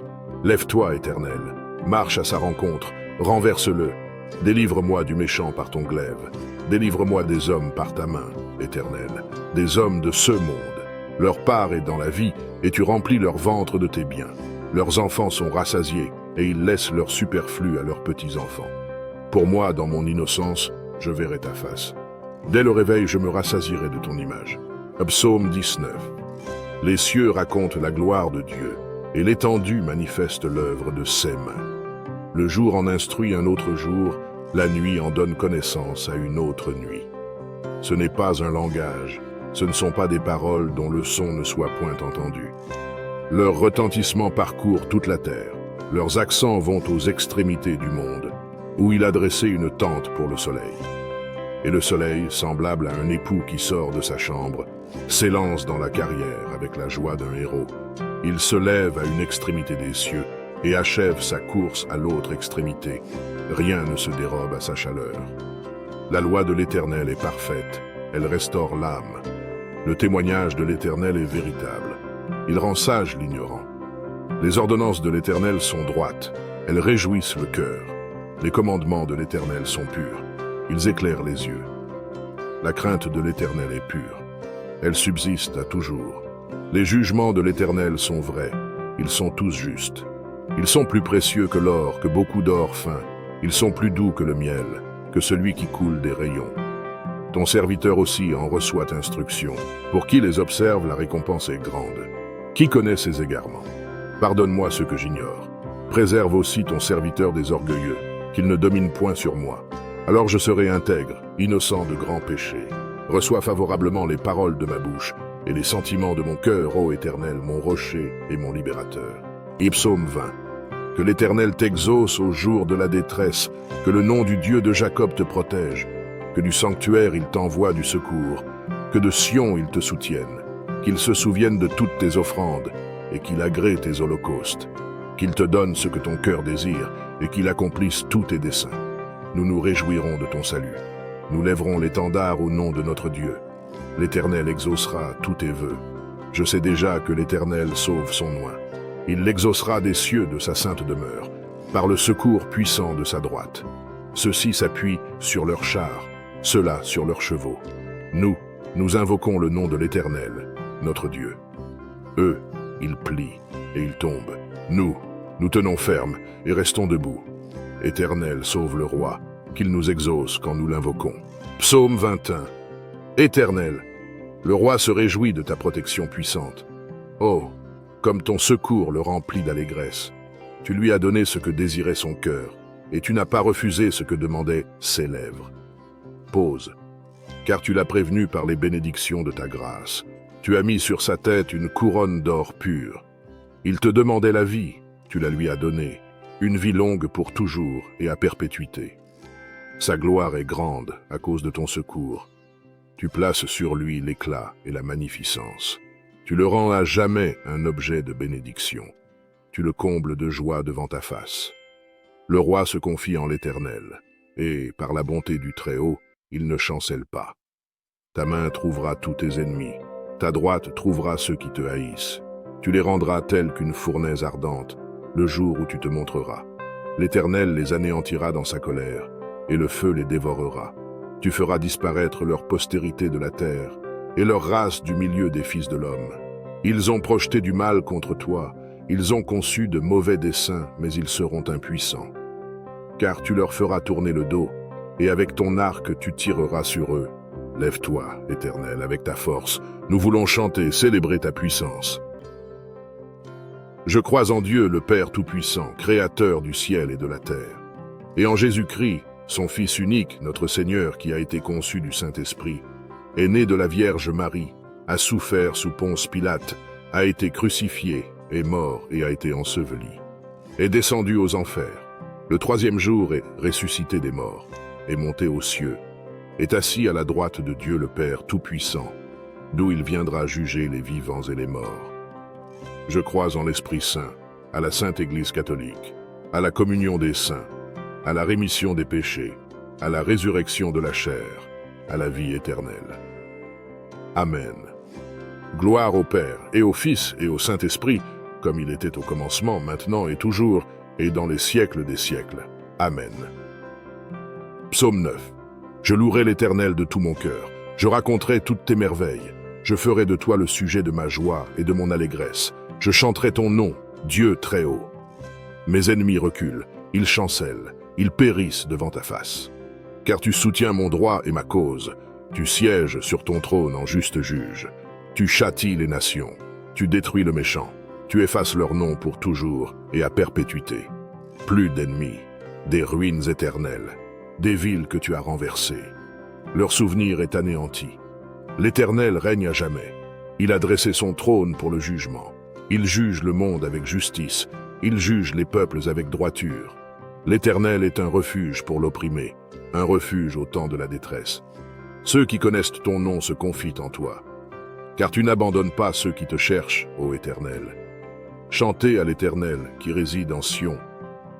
Lève-toi, Éternel, marche à sa rencontre, renverse-le. Délivre-moi du méchant par ton glaive. Délivre-moi des hommes par ta main, Éternel, des hommes de ce monde. Leur part est dans la vie, et tu remplis leur ventre de tes biens. Leurs enfants sont rassasiés, et ils laissent leur superflu à leurs petits-enfants. Pour moi, dans mon innocence, je verrai ta face. Dès le réveil, je me rassasierai de ton image. Psaume 19. Les cieux racontent la gloire de Dieu, et l'étendue manifeste l'œuvre de ses mains. Le jour en instruit un autre jour, la nuit en donne connaissance à une autre nuit. Ce n'est pas un langage, ce ne sont pas des paroles dont le son ne soit point entendu. Leur retentissement parcourt toute la terre, leurs accents vont aux extrémités du monde, où il a dressé une tente pour le soleil. Et le soleil, semblable à un époux qui sort de sa chambre, s'élance dans la carrière avec la joie d'un héros. Il se lève à une extrémité des cieux et achève sa course à l'autre extrémité. Rien ne se dérobe à sa chaleur. La loi de l'Éternel est parfaite, elle restaure l'âme. Le témoignage de l'Éternel est véritable. Il rend sage l'ignorant. Les ordonnances de l'Éternel sont droites, elles réjouissent le cœur. Les commandements de l'Éternel sont purs, ils éclairent les yeux. La crainte de l'Éternel est pure, elle subsiste à toujours. Les jugements de l'Éternel sont vrais, ils sont tous justes. Ils sont plus précieux que l'or, que beaucoup d'or fin. Ils sont plus doux que le miel, que celui qui coule des rayons. Ton serviteur aussi en reçoit instruction. Pour qui les observe, la récompense est grande. Qui connaît ses égarements? Pardonne-moi ce que j'ignore. Préserve aussi ton serviteur des orgueilleux, qu'il ne domine point sur moi. Alors je serai intègre, innocent de grands péchés. Reçois favorablement les paroles de ma bouche et les sentiments de mon cœur, ô Éternel, mon rocher et mon libérateur. Psaume 20. Que l'Éternel t'exauce au jour de la détresse, que le nom du Dieu de Jacob te protège, que du sanctuaire il t'envoie du secours, que de Sion il te soutienne, qu'il se souvienne de toutes tes offrandes et qu'il agrée tes holocaustes. qu'il te donne ce que ton cœur désire et qu'il accomplisse tous tes desseins. Nous nous réjouirons de ton salut. Nous lèverons l'étendard au nom de notre Dieu. L'Éternel exaucera tous tes vœux. Je sais déjà que l'Éternel sauve son oint. Il l'exaucera des cieux de sa sainte demeure, par le secours puissant de sa droite. Ceux-ci s'appuient sur leurs chars, ceux-là sur leurs chevaux. Nous invoquons le nom de l'Éternel, notre Dieu. Eux, ils plient et ils tombent. Nous tenons ferme et restons debout. Éternel, sauve le roi, qu'il nous exauce quand nous l'invoquons. Psaume 21. Éternel, le roi se réjouit de ta protection puissante. Oh, comme ton secours le remplit d'allégresse. Tu lui as donné ce que désirait son cœur, et tu n'as pas refusé ce que demandaient ses lèvres. Pause, car tu l'as prévenu par les bénédictions de ta grâce. Tu as mis sur sa tête une couronne d'or pur. Il te demandait la vie, tu la lui as donnée, une vie longue pour toujours et à perpétuité. Sa gloire est grande à cause de ton secours. Tu places sur lui l'éclat et la magnificence. Tu le rends à jamais un objet de bénédiction. Tu le combles de joie devant ta face. Le roi se confie en l'Éternel, et, par la bonté du Très-Haut, il ne chancelle pas. Ta main trouvera tous tes ennemis, ta droite trouvera ceux qui te haïssent. Tu les rendras tels qu'une fournaise ardente, le jour où tu te montreras. L'Éternel les anéantira dans sa colère, et le feu les dévorera. Tu feras disparaître leur postérité de la terre, et leur race du milieu des fils de l'homme. Ils ont projeté du mal contre toi, ils ont conçu de mauvais desseins, mais ils seront impuissants. Car tu leur feras tourner le dos, et avec ton arc tu tireras sur eux. Lève-toi, Éternel, avec ta force. Nous voulons chanter, célébrer ta puissance. Je crois en Dieu, le Père Tout-Puissant, Créateur du ciel et de la terre, et en Jésus-Christ, son Fils unique, notre Seigneur, qui a été conçu du Saint-Esprit, est né de la Vierge Marie, a souffert sous Ponce Pilate, a été crucifié, est mort et a été enseveli, est descendu aux enfers. Le troisième jour est ressuscité des morts, est monté aux cieux, est assis à la droite de Dieu le Père Tout-Puissant, d'où il viendra juger les vivants et les morts. Je crois en l'Esprit Saint, à la Sainte Église catholique, à la communion des saints, à la rémission des péchés, à la résurrection de la chair, à la vie éternelle. Amen. Gloire au Père, et au Fils, et au Saint-Esprit, comme il était au commencement, maintenant et toujours, et dans les siècles des siècles. Amen. Psaume 9. Je louerai l'Éternel de tout mon cœur. Je raconterai toutes tes merveilles. Je ferai de toi le sujet de ma joie et de mon allégresse. Je chanterai ton nom, Dieu très haut. Mes ennemis reculent, ils chancellent, ils périssent devant ta face. Car tu soutiens mon droit et ma cause. Tu sièges sur ton trône en juste juge. Tu châties les nations. Tu détruis le méchant. Tu effaces leur nom pour toujours et à perpétuité. Plus d'ennemis, des ruines éternelles, des villes que tu as renversées. Leur souvenir est anéanti. L'Éternel règne à jamais. Il a dressé son trône pour le jugement. Il juge le monde avec justice. Il juge les peuples avec droiture. L'Éternel est un refuge pour l'opprimé, un refuge au temps de la détresse. Ceux qui connaissent ton nom se confient en toi, car tu n'abandonnes pas ceux qui te cherchent, ô Éternel. Chantez à l'Éternel qui réside en Sion.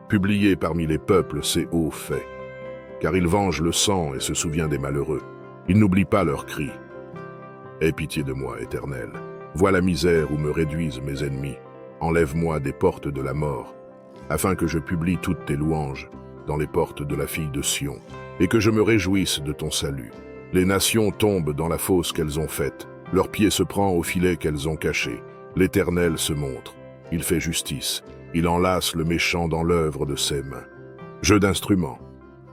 Publiez parmi les peuples ses hauts faits. Car il venge le sang et se souvient des malheureux. Il n'oublie pas leurs cris. Aie pitié de moi, Éternel. Vois la misère où me réduisent mes ennemis. Enlève-moi des portes de la mort, afin que je publie toutes tes louanges dans les portes de la fille de Sion, et que je me réjouisse de ton salut. Les nations tombent dans la fosse qu'elles ont faite. Leur pied se prend au filet qu'elles ont caché. L'Éternel se montre. Il fait justice. Il enlace le méchant dans l'œuvre de ses mains. Jeu d'instruments.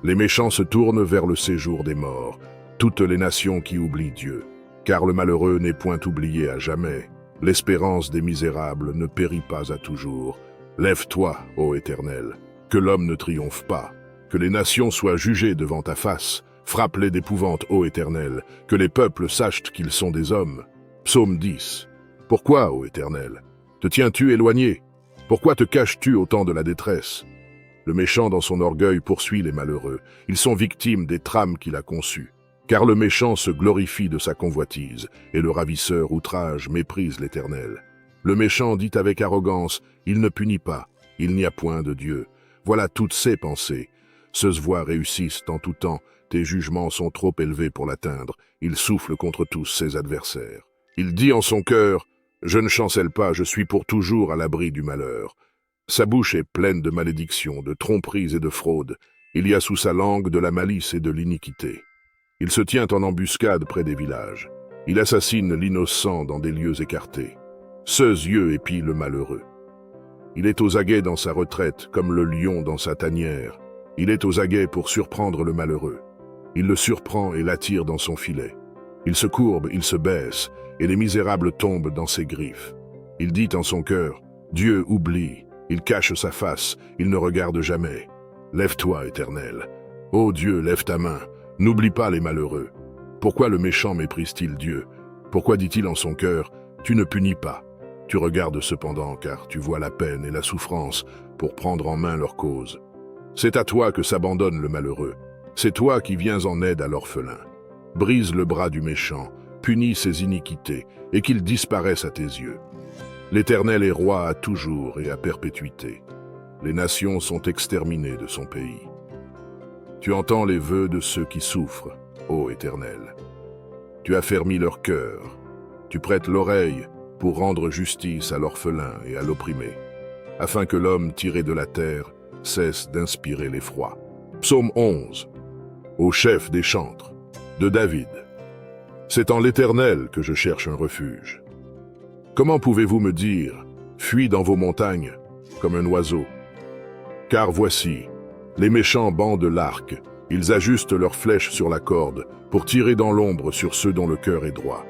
Les méchants se tournent vers le séjour des morts. Toutes les nations qui oublient Dieu. Car le malheureux n'est point oublié à jamais. L'espérance des misérables ne périt pas à toujours. Lève-toi, ô Éternel, que l'homme ne triomphe pas. Que les nations soient jugées devant ta face. Frappe-les d'épouvante, ô Éternel, que les peuples sachent qu'ils sont des hommes. Psaume 10. Pourquoi, ô Éternel, te tiens-tu éloigné? Pourquoi te caches-tu au temps de la détresse? Le méchant dans son orgueil poursuit les malheureux. Ils sont victimes des trames qu'il a conçues. Car le méchant se glorifie de sa convoitise, et le ravisseur outrage méprise l'Éternel. Le méchant dit avec arrogance, il ne punit pas. Il n'y a point de Dieu. Voilà toutes ses pensées. Ceux voix réussissent en tout temps. Tes jugements sont trop élevés pour l'atteindre. Il souffle contre tous ses adversaires. Il dit en son cœur, « Je ne chancelle pas, je suis pour toujours à l'abri du malheur. » Sa bouche est pleine de malédictions, de tromperies et de fraudes. Il y a sous sa langue de la malice et de l'iniquité. Il se tient en embuscade près des villages. Il assassine l'innocent dans des lieux écartés. Ceux yeux épient le malheureux. Il est aux aguets dans sa retraite, comme le lion dans sa tanière. Il est aux aguets pour surprendre le malheureux. Il le surprend et l'attire dans son filet. Il se courbe, il se baisse, et les misérables tombent dans ses griffes. Il dit en son cœur, « Dieu oublie. » Il cache sa face, il ne regarde jamais. Lève-toi, Éternel. Ô Dieu, lève ta main. N'oublie pas les malheureux. Pourquoi le méchant méprise-t-il Dieu? Pourquoi dit-il en son cœur, « Tu ne punis pas ». Tu regardes cependant, car tu vois la peine et la souffrance pour prendre en main leur cause. C'est à toi que s'abandonne le malheureux. C'est toi qui viens en aide à l'orphelin. Brise le bras du méchant, punis ses iniquités, et qu'il disparaisse à tes yeux. L'Éternel est roi à toujours et à perpétuité. Les nations sont exterminées de son pays. Tu entends les vœux de ceux qui souffrent, ô Éternel. Tu affermis leur cœur. Tu prêtes l'oreille pour rendre justice à l'orphelin et à l'opprimé, afin que l'homme tiré de la terre cesse d'inspirer l'effroi. Psaume 11. Au chef des chantres, de David. C'est en l'Éternel que je cherche un refuge. Comment pouvez-vous me dire, fuis dans vos montagnes, comme un oiseau? Car voici, les méchants bandent l'arc, ils ajustent leurs flèches sur la corde, pour tirer dans l'ombre sur ceux dont le cœur est droit.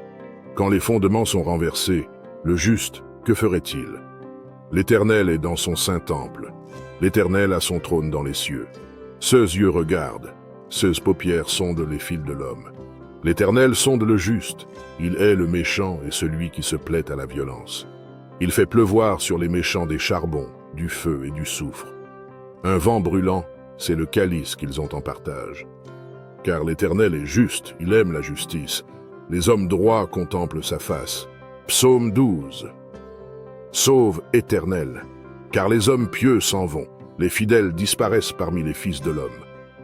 Quand les fondements sont renversés, le juste, que ferait-il? L'Éternel est dans son saint temple, l'Éternel a son trône dans les cieux. Ceux yeux regardent, ceux paupières sondent les fils de l'homme. L'Éternel sonde le juste, il hait le méchant et celui qui se plaît à la violence. Il fait pleuvoir sur les méchants des charbons, du feu et du soufre. Un vent brûlant, c'est le calice qu'ils ont en partage. Car l'Éternel est juste, il aime la justice. Les hommes droits contemplent sa face. Psaume 12. Sauve, Éternel, car les hommes pieux s'en vont, les fidèles disparaissent parmi les fils de l'homme.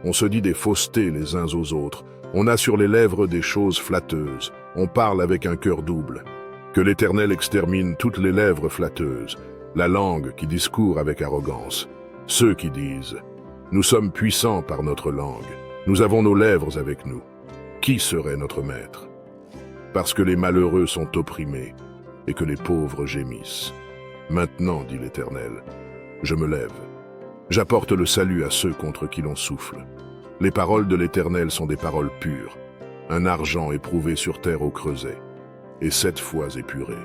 On se dit des faussetés les uns aux autres, on a sur les lèvres des choses flatteuses, on parle avec un cœur double. Que l'Éternel extermine toutes les lèvres flatteuses, la langue qui discourt avec arrogance. Ceux qui disent « Nous sommes puissants par notre langue, nous avons nos lèvres avec nous. Qui serait notre maître ?» Parce que les malheureux sont opprimés et que les pauvres gémissent. Maintenant, dit l'Éternel, je me lève. J'apporte le salut à ceux contre qui l'on souffle. Les paroles de l'Éternel sont des paroles pures, un argent éprouvé sur terre au creuset, et 7 fois épuré.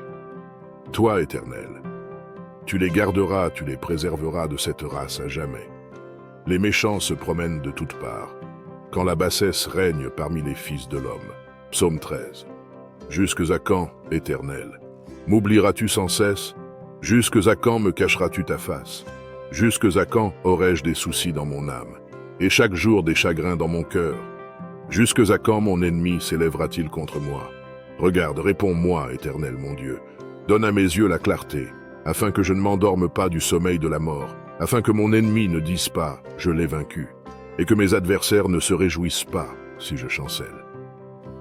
Toi, Éternel, tu les garderas, tu les préserveras de cette race à jamais. Les méchants se promènent de toutes parts, quand la bassesse règne parmi les fils de l'homme. Psaume 13. Jusques à quand, Éternel? M'oublieras-tu sans cesse? Jusques à quand me cacheras-tu ta face? Jusques à quand aurai-je des soucis dans mon âme, et chaque jour des chagrins dans mon cœur? Jusques à quand mon ennemi s'élèvera-t-il contre moi? Regarde, réponds-moi, Éternel mon Dieu. Donne à mes yeux la clarté, afin que je ne m'endorme pas du sommeil de la mort, afin que mon ennemi ne dise pas « je l'ai vaincu », et que mes adversaires ne se réjouissent pas si je chancelle.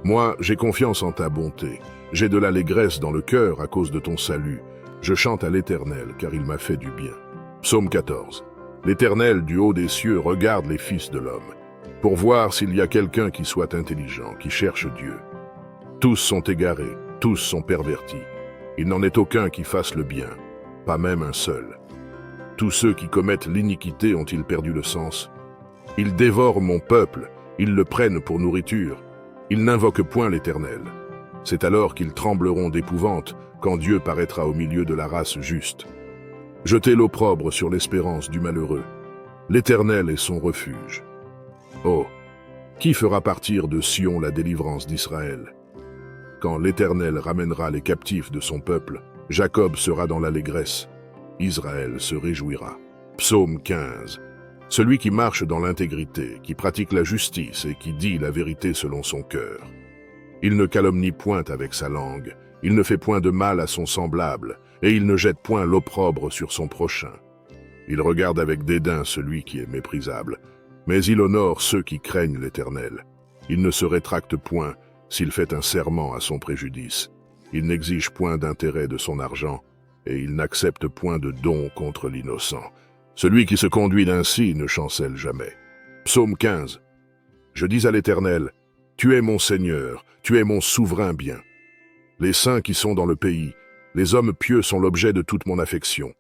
Moi, j'ai confiance en ta bonté, j'ai de l'allégresse dans le cœur à cause de ton salut. Je chante à l'Éternel, car il m'a fait du bien. Psaume 14. L'Éternel, du haut des cieux, regarde les fils de l'homme, pour voir s'il y a quelqu'un qui soit intelligent, qui cherche Dieu. Tous sont égarés, tous sont pervertis. Il n'en est aucun qui fasse le bien, pas même un seul. Tous ceux qui commettent l'iniquité ont-ils perdu le sens? Ils dévorent mon peuple, ils le prennent pour nourriture. Ils n'invoquent point l'Éternel. C'est alors qu'ils trembleront d'épouvante quand Dieu paraîtra au milieu de la race juste. Jetez l'opprobre sur l'espérance du malheureux. L'Éternel est son refuge. Oh, qui fera partir de Sion la délivrance d'Israël? Quand l'Éternel ramènera les captifs de son peuple, Jacob sera dans l'allégresse, Israël se réjouira. Psaume 15. Celui qui marche dans l'intégrité, qui pratique la justice et qui dit la vérité selon son cœur. Il ne calomnie point avec sa langue, il ne fait point de mal à son semblable, et il ne jette point l'opprobre sur son prochain. Il regarde avec dédain celui qui est méprisable, mais il honore ceux qui craignent l'Éternel. Il ne se rétracte point s'il fait un serment à son préjudice. Il n'exige point d'intérêt de son argent, et il n'accepte point de don contre l'innocent. Celui qui se conduit ainsi ne chancelle jamais. Psaume 15. Je dis à l'Éternel, tu es mon Seigneur, tu es mon souverain bien. Les saints qui sont dans le pays, les hommes pieux sont l'objet de toute mon affection.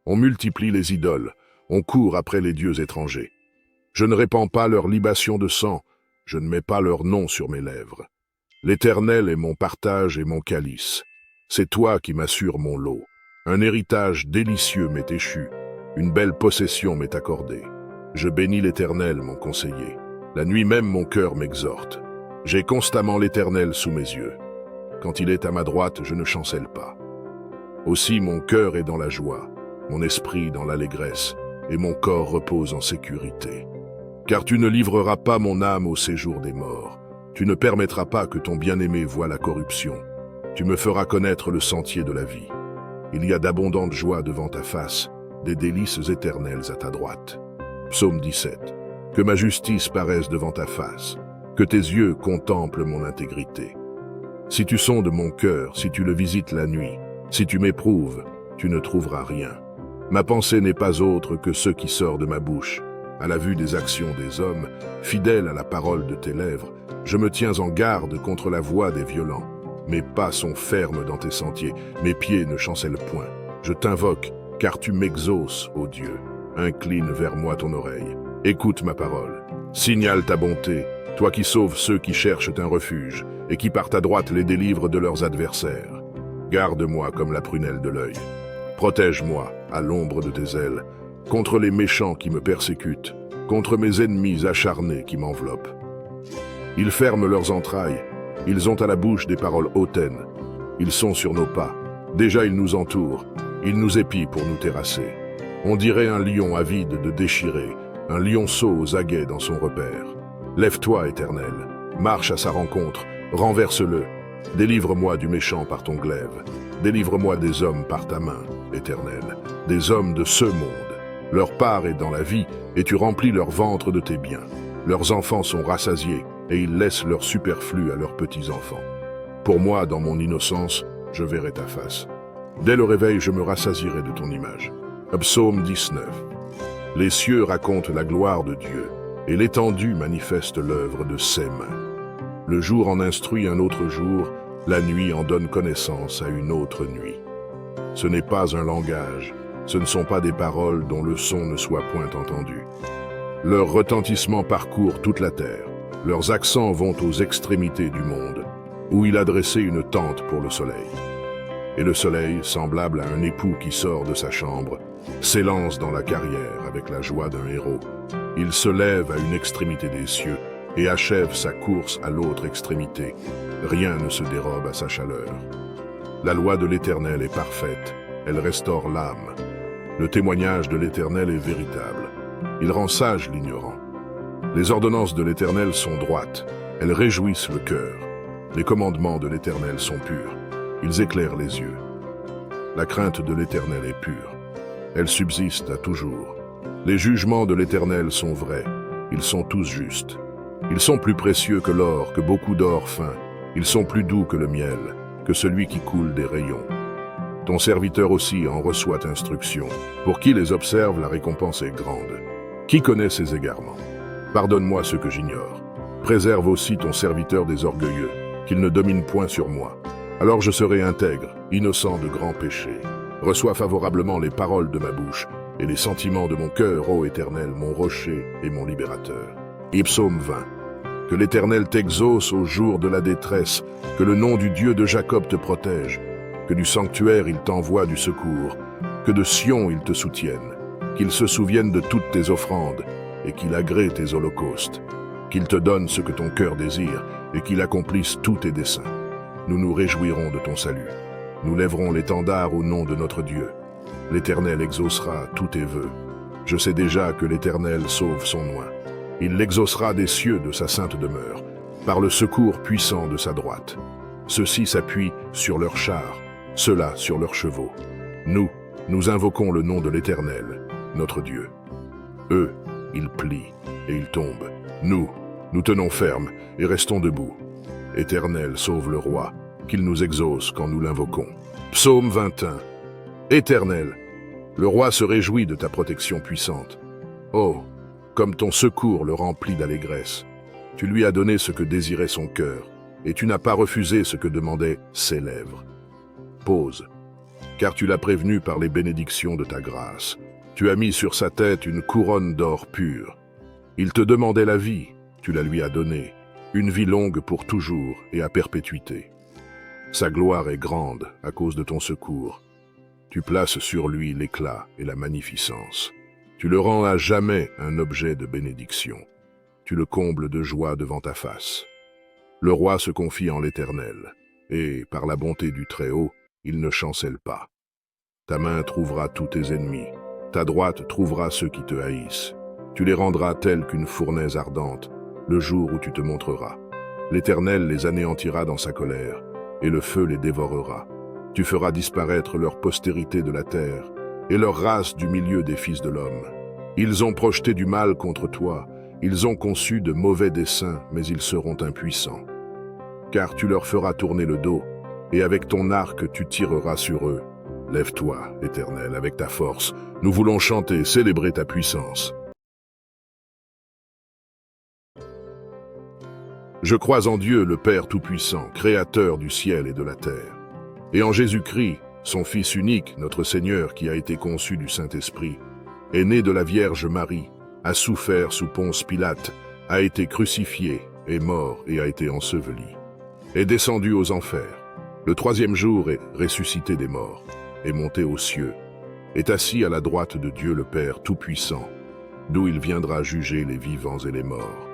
On multiplie les idoles, on court après les dieux étrangers. Je ne répands pas leur libation de sang, je ne mets pas leur nom sur mes lèvres. L'Éternel est mon partage et mon calice. C'est toi qui m'assures mon lot. Un héritage délicieux m'est échu, une belle possession m'est accordée. Je bénis l'Éternel, mon conseiller. La nuit même mon cœur m'exhorte. J'ai constamment l'Éternel sous mes yeux. Quand il est à ma droite, je ne chancelle pas. Aussi mon cœur est dans la joie, mon esprit dans l'allégresse, et mon corps repose en sécurité. Car tu ne livreras pas mon âme au séjour des morts. Tu ne permettras pas que ton bien-aimé voie la corruption. Tu me feras connaître le sentier de la vie. Il y a d'abondantes joies devant ta face, des délices éternelles à ta droite. Psaume 17. Que ma justice paraisse devant ta face, que tes yeux contemplent mon intégrité. Si tu sondes mon cœur, si tu le visites la nuit, si tu m'éprouves, tu ne trouveras rien. Ma pensée n'est pas autre que ce qui sort de ma bouche. À la vue des actions des hommes, fidèle à la parole de tes lèvres, je me tiens en garde contre la voix des violents. Mes pas sont fermes dans tes sentiers, mes pieds ne chancellent point. Je t'invoque, car tu m'exauces, ô Dieu. Incline vers moi ton oreille. Écoute ma parole. Signale ta bonté, toi qui sauves ceux qui cherchent un refuge, et qui par ta droite les délivres de leurs adversaires. Garde-moi comme la prunelle de l'œil. Protège-moi, à l'ombre de tes ailes, contre les méchants qui me persécutent, contre mes ennemis acharnés qui m'enveloppent. Ils ferment leurs entrailles, ils ont à la bouche des paroles hautaines. Ils sont sur nos pas, déjà ils nous entourent, ils nous épient pour nous terrasser. On dirait un lion avide de déchirer, un lionceau aux aguets dans son repère. Lève-toi, Éternel, marche à sa rencontre, renverse-le. Délivre-moi du méchant par ton glaive. Délivre-moi des hommes par ta main, Éternel, des hommes de ce monde. Leur part est dans la vie, et tu remplis leur ventre de tes biens. Leurs enfants sont rassasiés, et ils laissent leur superflu à leurs petits-enfants. Pour moi, dans mon innocence, je verrai ta face. Dès le réveil, je me rassasierai de ton image. Psaume 19. Les cieux racontent la gloire de Dieu, et l'étendue manifeste l'œuvre de ses mains. Le jour en instruit un autre jour, la nuit en donne connaissance à une autre nuit. Ce n'est pas un langage, ce ne sont pas des paroles dont le son ne soit point entendu. Leur retentissement parcourt toute la terre, leurs accents vont aux extrémités du monde, où il a dressé une tente pour le soleil. Et le soleil, semblable à un époux qui sort de sa chambre, s'élance dans la carrière avec la joie d'un héros. Il se lève à une extrémité des cieux et achève sa course à l'autre extrémité. Rien ne se dérobe à sa chaleur. La loi de l'Éternel est parfaite, elle restaure l'âme. Le témoignage de l'Éternel est véritable. Il rend sage l'ignorant. Les ordonnances de l'Éternel sont droites, elles réjouissent le cœur. Les commandements de l'Éternel sont purs, ils éclairent les yeux. La crainte de l'Éternel est pure, elle subsiste à toujours. Les jugements de l'Éternel sont vrais, ils sont tous justes. Ils sont plus précieux que l'or, que beaucoup d'or fin. Ils sont plus doux que le miel, que celui qui coule des rayons. Ton serviteur aussi en reçoit instruction. Pour qui les observe, la récompense est grande. Qui connaît ses égarements? Pardonne-moi ce que j'ignore. Préserve aussi ton serviteur des orgueilleux, qu'il ne domine point sur moi. Alors je serai intègre, innocent de grands péchés. Reçois favorablement les paroles de ma bouche et les sentiments de mon cœur, ô Éternel, mon rocher et mon libérateur. Psaume 20. Que l'Éternel t'exauce au jour de la détresse, que le nom du Dieu de Jacob te protège, que du sanctuaire il t'envoie du secours, que de Sion il te soutienne, qu'il se souvienne de toutes tes offrandes et qu'il agrée tes holocaustes, qu'il te donne ce que ton cœur désire et qu'il accomplisse tous tes desseins. Nous nous réjouirons de ton salut. Nous lèverons l'étendard au nom de notre Dieu. L'Éternel exaucera tous tes vœux. Je sais déjà que l'Éternel sauve son oint. Il l'exaucera des cieux de sa sainte demeure, par le secours puissant de sa droite. Ceux-ci s'appuient sur leurs chars, ceux-là sur leurs chevaux. Nous invoquons le nom de l'Éternel. notre Dieu. Eux, ils plient et ils tombent. Nous tenons ferme et restons debout. Éternel, sauve le roi, qu'il nous exauce quand nous l'invoquons. Psaume 21. Éternel, le roi se réjouit de ta protection puissante. Oh, comme ton secours le remplit d'allégresse. Tu lui as donné ce que désirait son cœur, et tu n'as pas refusé ce que demandaient ses lèvres. Pause, car tu l'as prévenu par les bénédictions de ta grâce. Tu as mis sur sa tête une couronne d'or pur. Il te demandait la vie, tu la lui as donnée, une vie longue pour toujours et à perpétuité. Sa gloire est grande à cause de ton secours. Tu places sur lui l'éclat et la magnificence. Tu le rends à jamais un objet de bénédiction. Tu le combles de joie devant ta face. Le roi se confie en l'Éternel, et, par la bonté du Très-Haut, il ne chancelle pas. Ta main trouvera tous tes ennemis, ta droite trouvera ceux qui te haïssent. Tu les rendras tels qu'une fournaise ardente, le jour où tu te montreras. L'Éternel les anéantira dans sa colère, et le feu les dévorera. Tu feras disparaître leur postérité de la terre, et leur race du milieu des fils de l'homme. Ils ont projeté du mal contre toi, ils ont conçu de mauvais desseins, mais ils seront impuissants. Car tu leur feras tourner le dos, et avec ton arc tu tireras sur eux. Lève-toi, Éternel, avec ta force. Nous voulons chanter, célébrer ta puissance. Je crois en Dieu, le Père Tout-Puissant, Créateur du ciel et de la terre, et en Jésus-Christ, son Fils unique, notre Seigneur, qui a été conçu du Saint-Esprit, est né de la Vierge Marie, a souffert sous Ponce Pilate, a été crucifié, est mort et a été enseveli, est descendu aux enfers. Le troisième jour est ressuscité des morts, est monté aux cieux, est assis à la droite de Dieu le Père Tout-Puissant, d'où il viendra juger les vivants et les morts.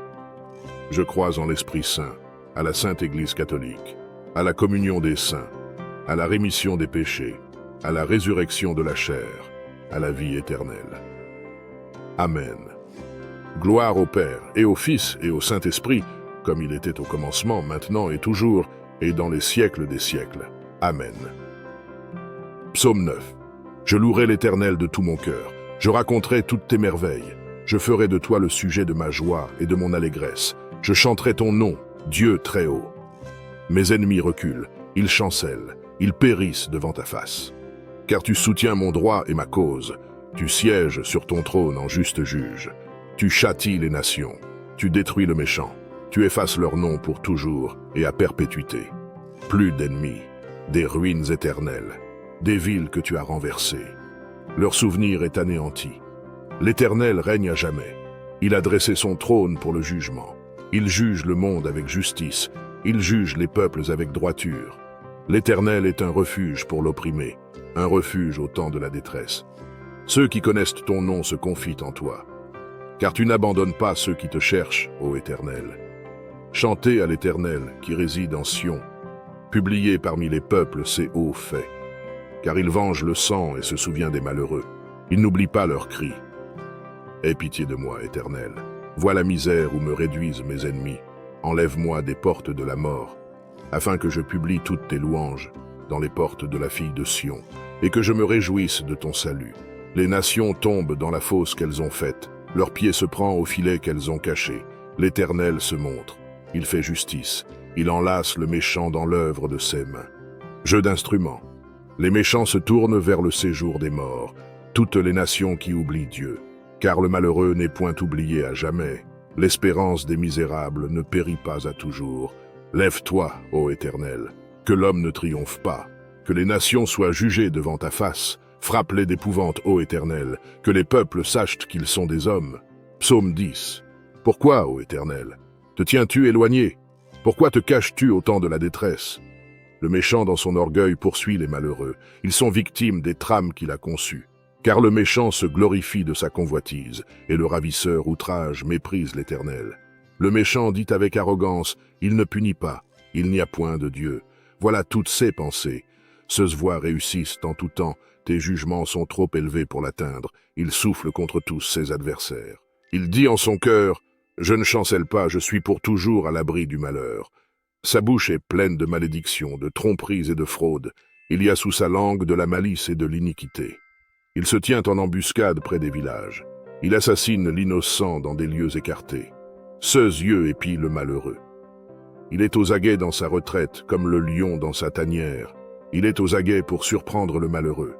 Je crois en l'Esprit Saint, à la Sainte Église catholique, à la communion des saints, à la rémission des péchés, à la résurrection de la chair, à la vie éternelle. Amen. Gloire au Père, et au Fils, et au Saint-Esprit, comme il était au commencement, maintenant et toujours, et dans les siècles des siècles. Amen. Psaume 9. Je louerai l'Éternel de tout mon cœur. Je raconterai toutes tes merveilles. Je ferai de toi le sujet de ma joie et de mon allégresse. Je chanterai ton nom, Dieu très haut. Mes ennemis reculent, ils chancellent, ils périssent devant ta face. Car tu soutiens mon droit et ma cause. Tu sièges sur ton trône en juste juge. Tu châties les nations. Tu détruis le méchant. Tu effaces leur nom pour toujours et à perpétuité. Plus d'ennemis, des ruines éternelles, des villes que tu as renversées. Leur souvenir est anéanti. L'Éternel règne à jamais. Il a dressé son trône pour le jugement. Il juge le monde avec justice. Il juge les peuples avec droiture. L'Éternel est un refuge pour l'opprimé, un refuge au temps de la détresse. Ceux qui connaissent ton nom se confient en toi. Car tu n'abandonnes pas ceux qui te cherchent, ô Éternel. Chantez à l'Éternel qui réside en Sion. Publiez parmi les peuples ses hauts faits. Car il venge le sang et se souvient des malheureux. Il n'oublie pas leurs cris. Aie pitié de moi, Éternel. Vois la misère où me réduisent mes ennemis. Enlève-moi des portes de la mort, afin que je publie toutes tes louanges dans les portes de la fille de Sion, et que je me réjouisse de ton salut. Les nations tombent dans la fosse qu'elles ont faite. Leur pied se prend au filet qu'elles ont caché. L'Éternel se montre. Il fait justice. Il enlace le méchant dans l'œuvre de ses mains. Jeu d'instruments. Les méchants se tournent vers le séjour des morts. Toutes les nations qui oublient Dieu. Car le malheureux n'est point oublié à jamais. L'espérance des misérables ne périt pas à toujours. Lève-toi, ô Éternel, que l'homme ne triomphe pas. Que les nations soient jugées devant ta face. Frappe-les d'épouvante, ô Éternel, que les peuples sachent qu'ils sont des hommes. Psaume 10. Pourquoi, ô Éternel, te tiens-tu éloigné? Pourquoi te caches-tu au temps de la détresse? Le méchant dans son orgueil poursuit les malheureux. Ils sont victimes des trames qu'il a conçues. Car le méchant se glorifie de sa convoitise, et le ravisseur outrage méprise l'Éternel. Le méchant dit avec arrogance, il ne punit pas, il n'y a point de Dieu. Voilà toutes ses pensées. Ceux voix réussissent en tout temps, tes jugements sont trop élevés pour l'atteindre, il souffle contre tous ses adversaires. Il dit en son cœur, je ne chancelle pas, je suis pour toujours à l'abri du malheur. Sa bouche est pleine de malédictions, de tromperies et de fraudes. Il y a sous sa langue de la malice et de l'iniquité. Il se tient en embuscade près des villages. Il assassine l'innocent dans des lieux écartés. Seux yeux épie le malheureux. Il est aux aguets dans sa retraite, comme le lion dans sa tanière. Il est aux aguets pour surprendre le malheureux.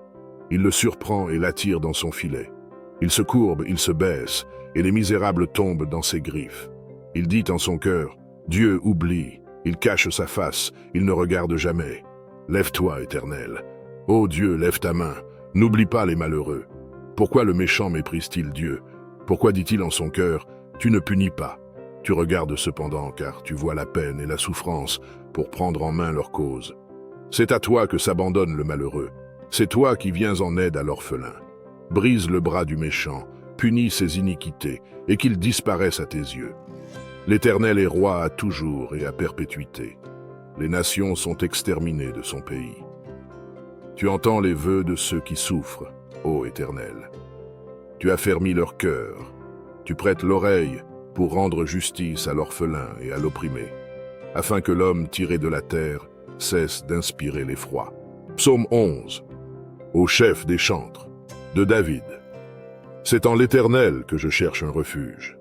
Il le surprend et l'attire dans son filet. Il se courbe, il se baisse, et les misérables tombent dans ses griffes. Il dit en son cœur, « Dieu oublie ». Il cache sa face, il ne regarde jamais. Lève-toi, Éternel. Ô Dieu, lève ta main. N'oublie pas les malheureux. Pourquoi le méchant méprise-t-il Dieu? Pourquoi dit-il en son cœur, « Tu ne punis pas ». Tu regardes cependant, car tu vois la peine et la souffrance pour prendre en main leur cause. C'est à toi que s'abandonne le malheureux. C'est toi qui viens en aide à l'orphelin. Brise le bras du méchant, punis ses iniquités, et qu'il disparaisse à tes yeux. L'Éternel est roi à toujours et à perpétuité. Les nations sont exterminées de son pays. Tu entends les vœux de ceux qui souffrent, ô Éternel. Tu affermis leur cœur. Tu prêtes l'oreille pour rendre justice à l'orphelin et à l'opprimé, afin que l'homme tiré de la terre cesse d'inspirer l'effroi. Psaume 11. Au chef des chantres, de David. C'est en l'Éternel que je cherche un refuge.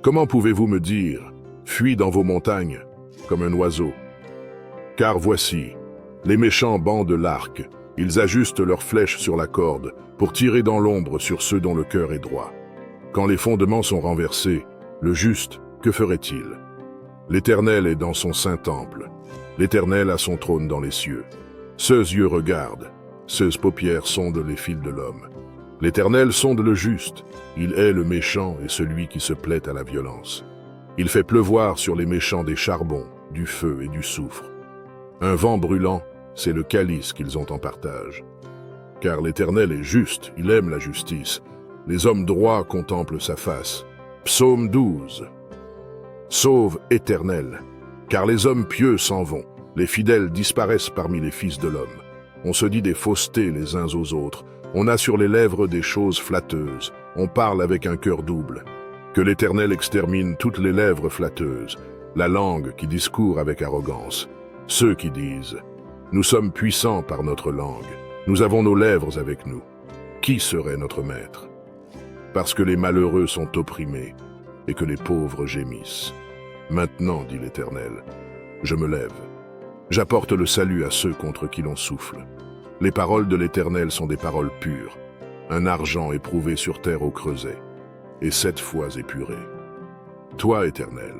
Comment pouvez-vous me dire, fuis dans vos montagnes, comme un oiseau? Car voici, les méchants bandent l'arc, ils ajustent leurs flèches sur la corde, pour tirer dans l'ombre sur ceux dont le cœur est droit. Quand les fondements sont renversés, le juste, que ferait-il? L'Éternel est dans son saint temple, l'Éternel a son trône dans les cieux. Ceux yeux regardent, ceux paupières sondent les fils de l'homme. L'Éternel sonde le juste, il hait le méchant et celui qui se plaît à la violence. Il fait pleuvoir sur les méchants des charbons, du feu et du soufre. Un vent brûlant, c'est le calice qu'ils ont en partage. Car l'Éternel est juste, il aime la justice. Les hommes droits contemplent sa face. Psaume 12. Sauve, Éternel, car les hommes pieux s'en vont, les fidèles disparaissent parmi les fils de l'homme. On se dit des faussetés les uns aux autres, on a sur les lèvres des choses flatteuses, on parle avec un cœur double. Que l'Éternel extermine toutes les lèvres flatteuses, la langue qui discourt avec arrogance. Ceux qui disent « Nous sommes puissants par notre langue, nous avons nos lèvres avec nous. Qui serait notre maître ?» Parce que les malheureux sont opprimés et que les pauvres gémissent. Maintenant, dit l'Éternel, je me lève. J'apporte le salut à ceux contre qui l'on souffle. Les paroles de l'Éternel sont des paroles pures, un argent éprouvé sur terre au creuset, et 7 fois épuré. Toi, Éternel,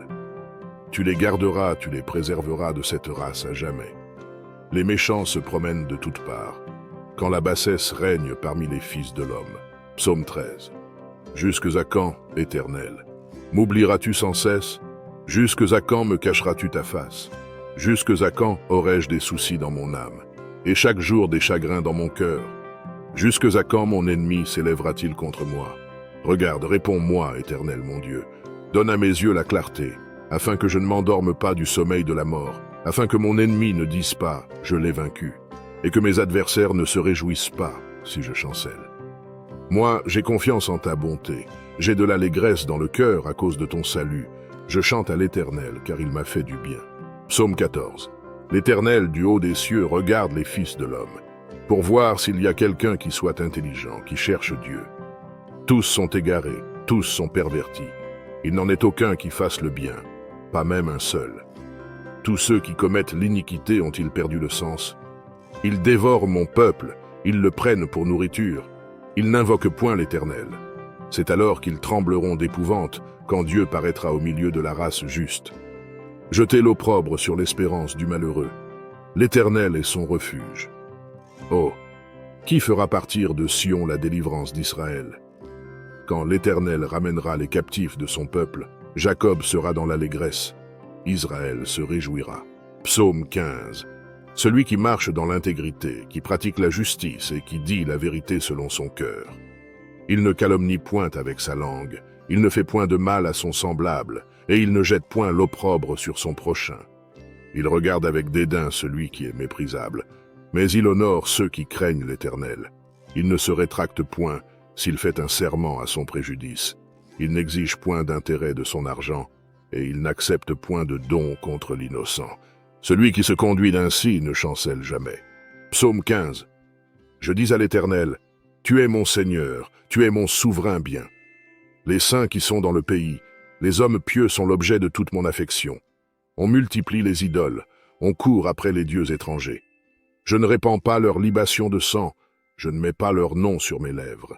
tu les garderas, tu les préserveras de cette race à jamais. Les méchants se promènent de toutes parts, quand la bassesse règne parmi les fils de l'homme. Psaume 13. Jusques à quand, Éternel? M'oublieras-tu sans cesse? Jusques à quand me cacheras-tu ta face? Jusques à quand aurai-je des soucis dans mon âme, et chaque jour des chagrins dans mon cœur? Jusques à quand mon ennemi s'élèvera-t-il contre moi? Regarde, réponds-moi, Éternel mon Dieu. Donne à mes yeux la clarté, afin que je ne m'endorme pas du sommeil de la mort, afin que mon ennemi ne dise pas « je l'ai vaincu », et que mes adversaires ne se réjouissent pas si je chancelle. Moi, j'ai confiance en ta bonté, j'ai de l'allégresse dans le cœur à cause de ton salut. Je chante à l'Éternel, car il m'a fait du bien. Psaume 14. L'Éternel du haut des cieux regarde les fils de l'homme, pour voir s'il y a quelqu'un qui soit intelligent, qui cherche Dieu. Tous sont égarés, tous sont pervertis. Il n'en est aucun qui fasse le bien, pas même un seul. Tous ceux qui commettent l'iniquité ont-ils perdu le sens? Ils dévorent mon peuple, ils le prennent pour nourriture. Ils n'invoquent point l'Éternel. C'est alors qu'ils trembleront d'épouvante quand Dieu paraîtra au milieu de la race juste. Jetez l'opprobre sur l'espérance du malheureux. L'Éternel est son refuge. Oh, qui fera partir de Sion la délivrance d'Israël? Quand l'Éternel ramènera les captifs de son peuple, Jacob sera dans l'allégresse. Israël se réjouira. Psaume 15. Celui qui marche dans l'intégrité, qui pratique la justice et qui dit la vérité selon son cœur. Il ne calomnie point avec sa langue, il ne fait point de mal à son semblable, et il ne jette point l'opprobre sur son prochain. Il regarde avec dédain celui qui est méprisable, mais il honore ceux qui craignent l'Éternel. Il ne se rétracte point s'il fait un serment à son préjudice. Il n'exige point d'intérêt de son argent, et il n'accepte point de don contre l'innocent. Celui qui se conduit ainsi ne chancelle jamais. Psaume 15. Je dis à l'Éternel, Tu es mon Seigneur, tu es mon souverain bien. Les saints qui sont dans le pays, les hommes pieux sont l'objet de toute mon affection. On multiplie les idoles, on court après les dieux étrangers. Je ne répands pas leur libation de sang, je ne mets pas leur nom sur mes lèvres.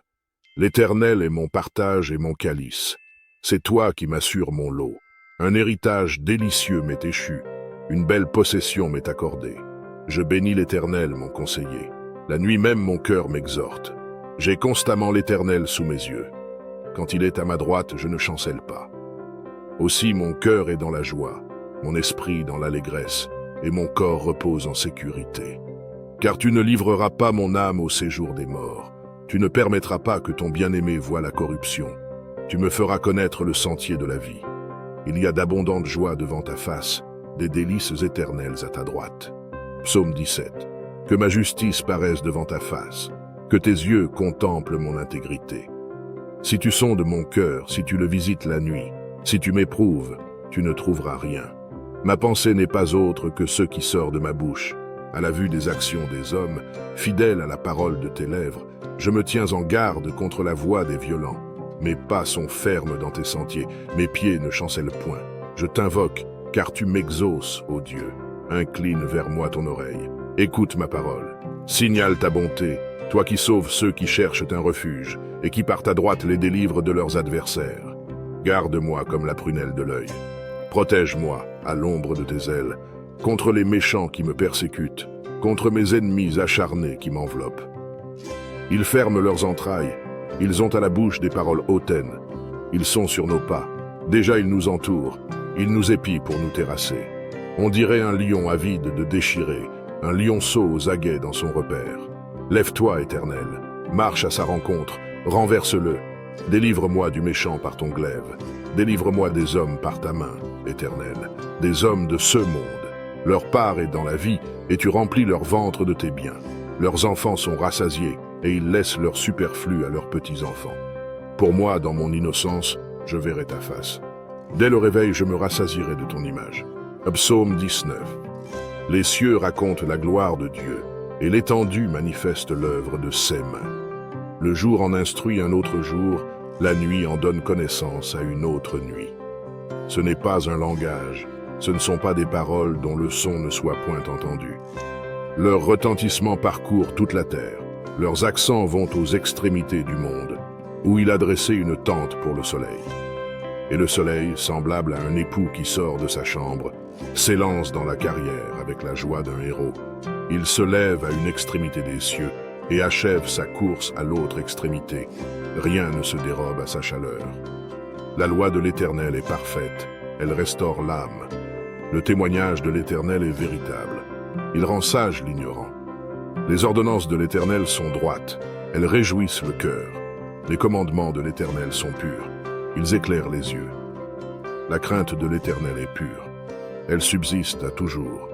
L'Éternel est mon partage et mon calice. C'est toi qui m'assures mon lot. Un héritage délicieux m'est échu, une belle possession m'est accordée. Je bénis l'Éternel, mon conseiller. La nuit même mon cœur m'exhorte. J'ai constamment l'Éternel sous mes yeux. Quand il est à ma droite, je ne chancelle pas. Aussi mon cœur est dans la joie, mon esprit dans l'allégresse, et mon corps repose en sécurité. Car tu ne livreras pas mon âme au séjour des morts. Tu ne permettras pas que ton bien-aimé voie la corruption. Tu me feras connaître le sentier de la vie. Il y a d'abondantes joies devant ta face, des délices éternelles à ta droite. Psaume 17. Que ma justice paraisse devant ta face, que tes yeux contemplent mon intégrité. Si tu sondes mon cœur, si tu le visites la nuit, si tu m'éprouves, tu ne trouveras rien. Ma pensée n'est pas autre que ce qui sort de ma bouche. À la vue des actions des hommes, fidèle à la parole de tes lèvres, je me tiens en garde contre la voix des violents. Mes pas sont fermes dans tes sentiers, mes pieds ne chancellent point. Je t'invoque, car tu m'exauces, ô Dieu. Incline vers moi ton oreille. Écoute ma parole. Signale ta bonté, toi qui sauves ceux qui cherchent un refuge, et qui par ta droite les délivres de leurs adversaires. Garde-moi comme la prunelle de l'œil. Protège-moi, à l'ombre de tes ailes, contre les méchants qui me persécutent, contre mes ennemis acharnés qui m'enveloppent. Ils ferment leurs entrailles, ils ont à la bouche des paroles hautaines. Ils sont sur nos pas, déjà ils nous entourent, ils nous épient pour nous terrasser. On dirait un lion avide de déchirer, un lionceau aux aguets dans son repère. Lève-toi, Éternel, marche à sa rencontre, renverse-le. Délivre-moi du méchant par ton glaive. Délivre-moi des hommes par ta main, Éternel, des hommes de ce monde. Leur part est dans la vie, et tu remplis leur ventre de tes biens. Leurs enfants sont rassasiés, et ils laissent leur superflu à leurs petits-enfants. Pour moi, dans mon innocence, je verrai ta face. Dès le réveil, je me rassasierai de ton image. Psaume 19. Les cieux racontent la gloire de Dieu, et l'étendue manifeste l'œuvre de ses mains. Le jour en instruit un autre jour, la nuit en donne connaissance à une autre nuit. Ce n'est pas un langage, ce ne sont pas des paroles dont le son ne soit point entendu. Leur retentissement parcourt toute la terre, leurs accents vont aux extrémités du monde, où il a dressé une tente pour le soleil. Et le soleil, semblable à un époux qui sort de sa chambre, s'élance dans la carrière avec la joie d'un héros. Il se lève à une extrémité des cieux et achève sa course à l'autre extrémité. Rien ne se dérobe à sa chaleur. La loi de l'Éternel est parfaite, elle restaure l'âme. Le témoignage de l'Éternel est véritable. Il rend sage l'ignorant. Les ordonnances de l'Éternel sont droites, elles réjouissent le cœur. Les commandements de l'Éternel sont purs, ils éclairent les yeux. La crainte de l'Éternel est pure, elle subsiste à toujours.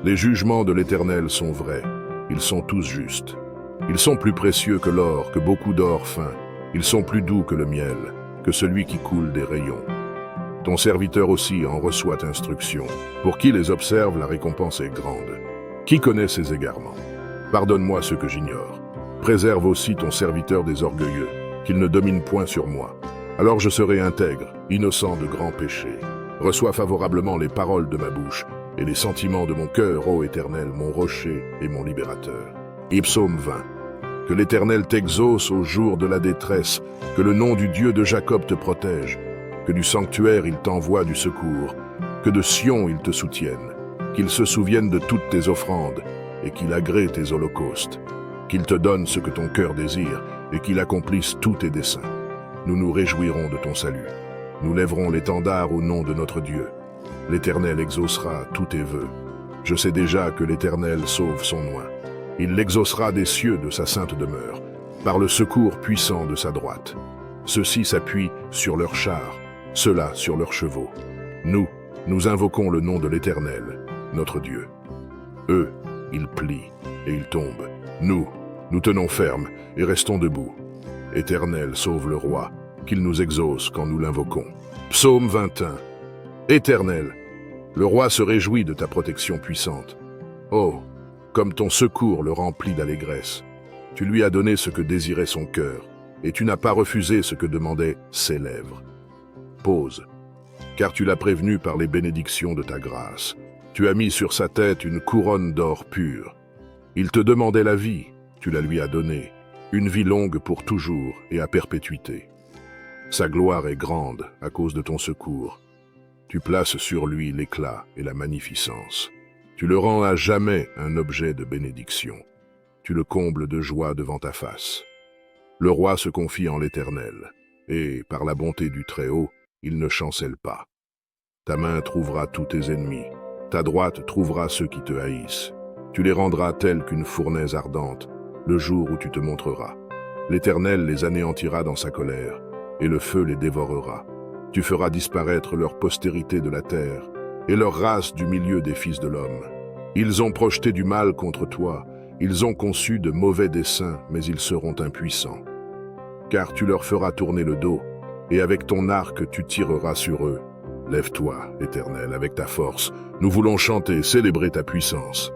Les jugements de l'Éternel sont vrais, ils sont tous justes. Ils sont plus précieux que l'or, que beaucoup d'or fin. Ils sont plus doux que le miel, que celui qui coule des rayons. Ton serviteur aussi en reçoit instruction. Pour qui les observe, la récompense est grande. Qui connaît ses égarements? Pardonne-moi ce que j'ignore. Préserve aussi ton serviteur des orgueilleux, qu'il ne domine point sur moi. Alors je serai intègre, innocent de grands péchés. Reçois favorablement les paroles de ma bouche et les sentiments de mon cœur, ô Éternel, mon rocher et mon libérateur. Psaume 20. Que l'Éternel t'exauce au jour de la détresse, que le nom du Dieu de Jacob te protège, que du sanctuaire il t'envoie du secours, que de Sion il te soutienne, qu'il se souvienne de toutes tes offrandes et qu'il agrée tes holocaustes, qu'il te donne ce que ton cœur désire et qu'il accomplisse tous tes desseins. Nous nous réjouirons de ton salut. Nous lèverons l'étendard au nom de notre Dieu. L'Éternel exaucera tous tes vœux. Je sais déjà que l'Éternel sauve son oint. Il l'exaucera des cieux de sa sainte demeure, par le secours puissant de sa droite. Ceux-ci s'appuient sur leurs chars, ceux-là sur leurs chevaux. Nous invoquons le nom de l'Éternel, notre Dieu. Eux, ils plient et ils tombent. Nous tenons ferme et restons debout. Éternel, sauve le roi, qu'il nous exauce quand nous l'invoquons. Psaume 21. Éternel, le roi se réjouit de ta protection puissante. Oh, comme ton secours le remplit d'allégresse. Tu lui as donné ce que désirait son cœur, et tu n'as pas refusé ce que demandaient ses lèvres. Pause, car tu l'as prévenu par les bénédictions de ta grâce. Tu as mis sur sa tête une couronne d'or pur. Il te demandait la vie, tu la lui as donnée, une vie longue pour toujours et à perpétuité. Sa gloire est grande à cause de ton secours. Tu places sur lui l'éclat et la magnificence. Tu le rends à jamais un objet de bénédiction. Tu le combles de joie devant ta face. Le roi se confie en l'Éternel, et, par la bonté du Très-Haut, il ne chancelle pas. Ta main trouvera tous tes ennemis, ta droite trouvera ceux qui te haïssent. Tu les rendras tels qu'une fournaise ardente, le jour où tu te montreras. L'Éternel les anéantira dans sa colère, et le feu les dévorera. Tu feras disparaître leur postérité de la terre, et leur race du milieu des fils de l'homme. Ils ont projeté du mal contre toi, ils ont conçu de mauvais desseins, mais ils seront impuissants. Car tu leur feras tourner le dos, et avec ton arc tu tireras sur eux. Lève-toi, Éternel, avec ta force. Nous voulons chanter, célébrer ta puissance.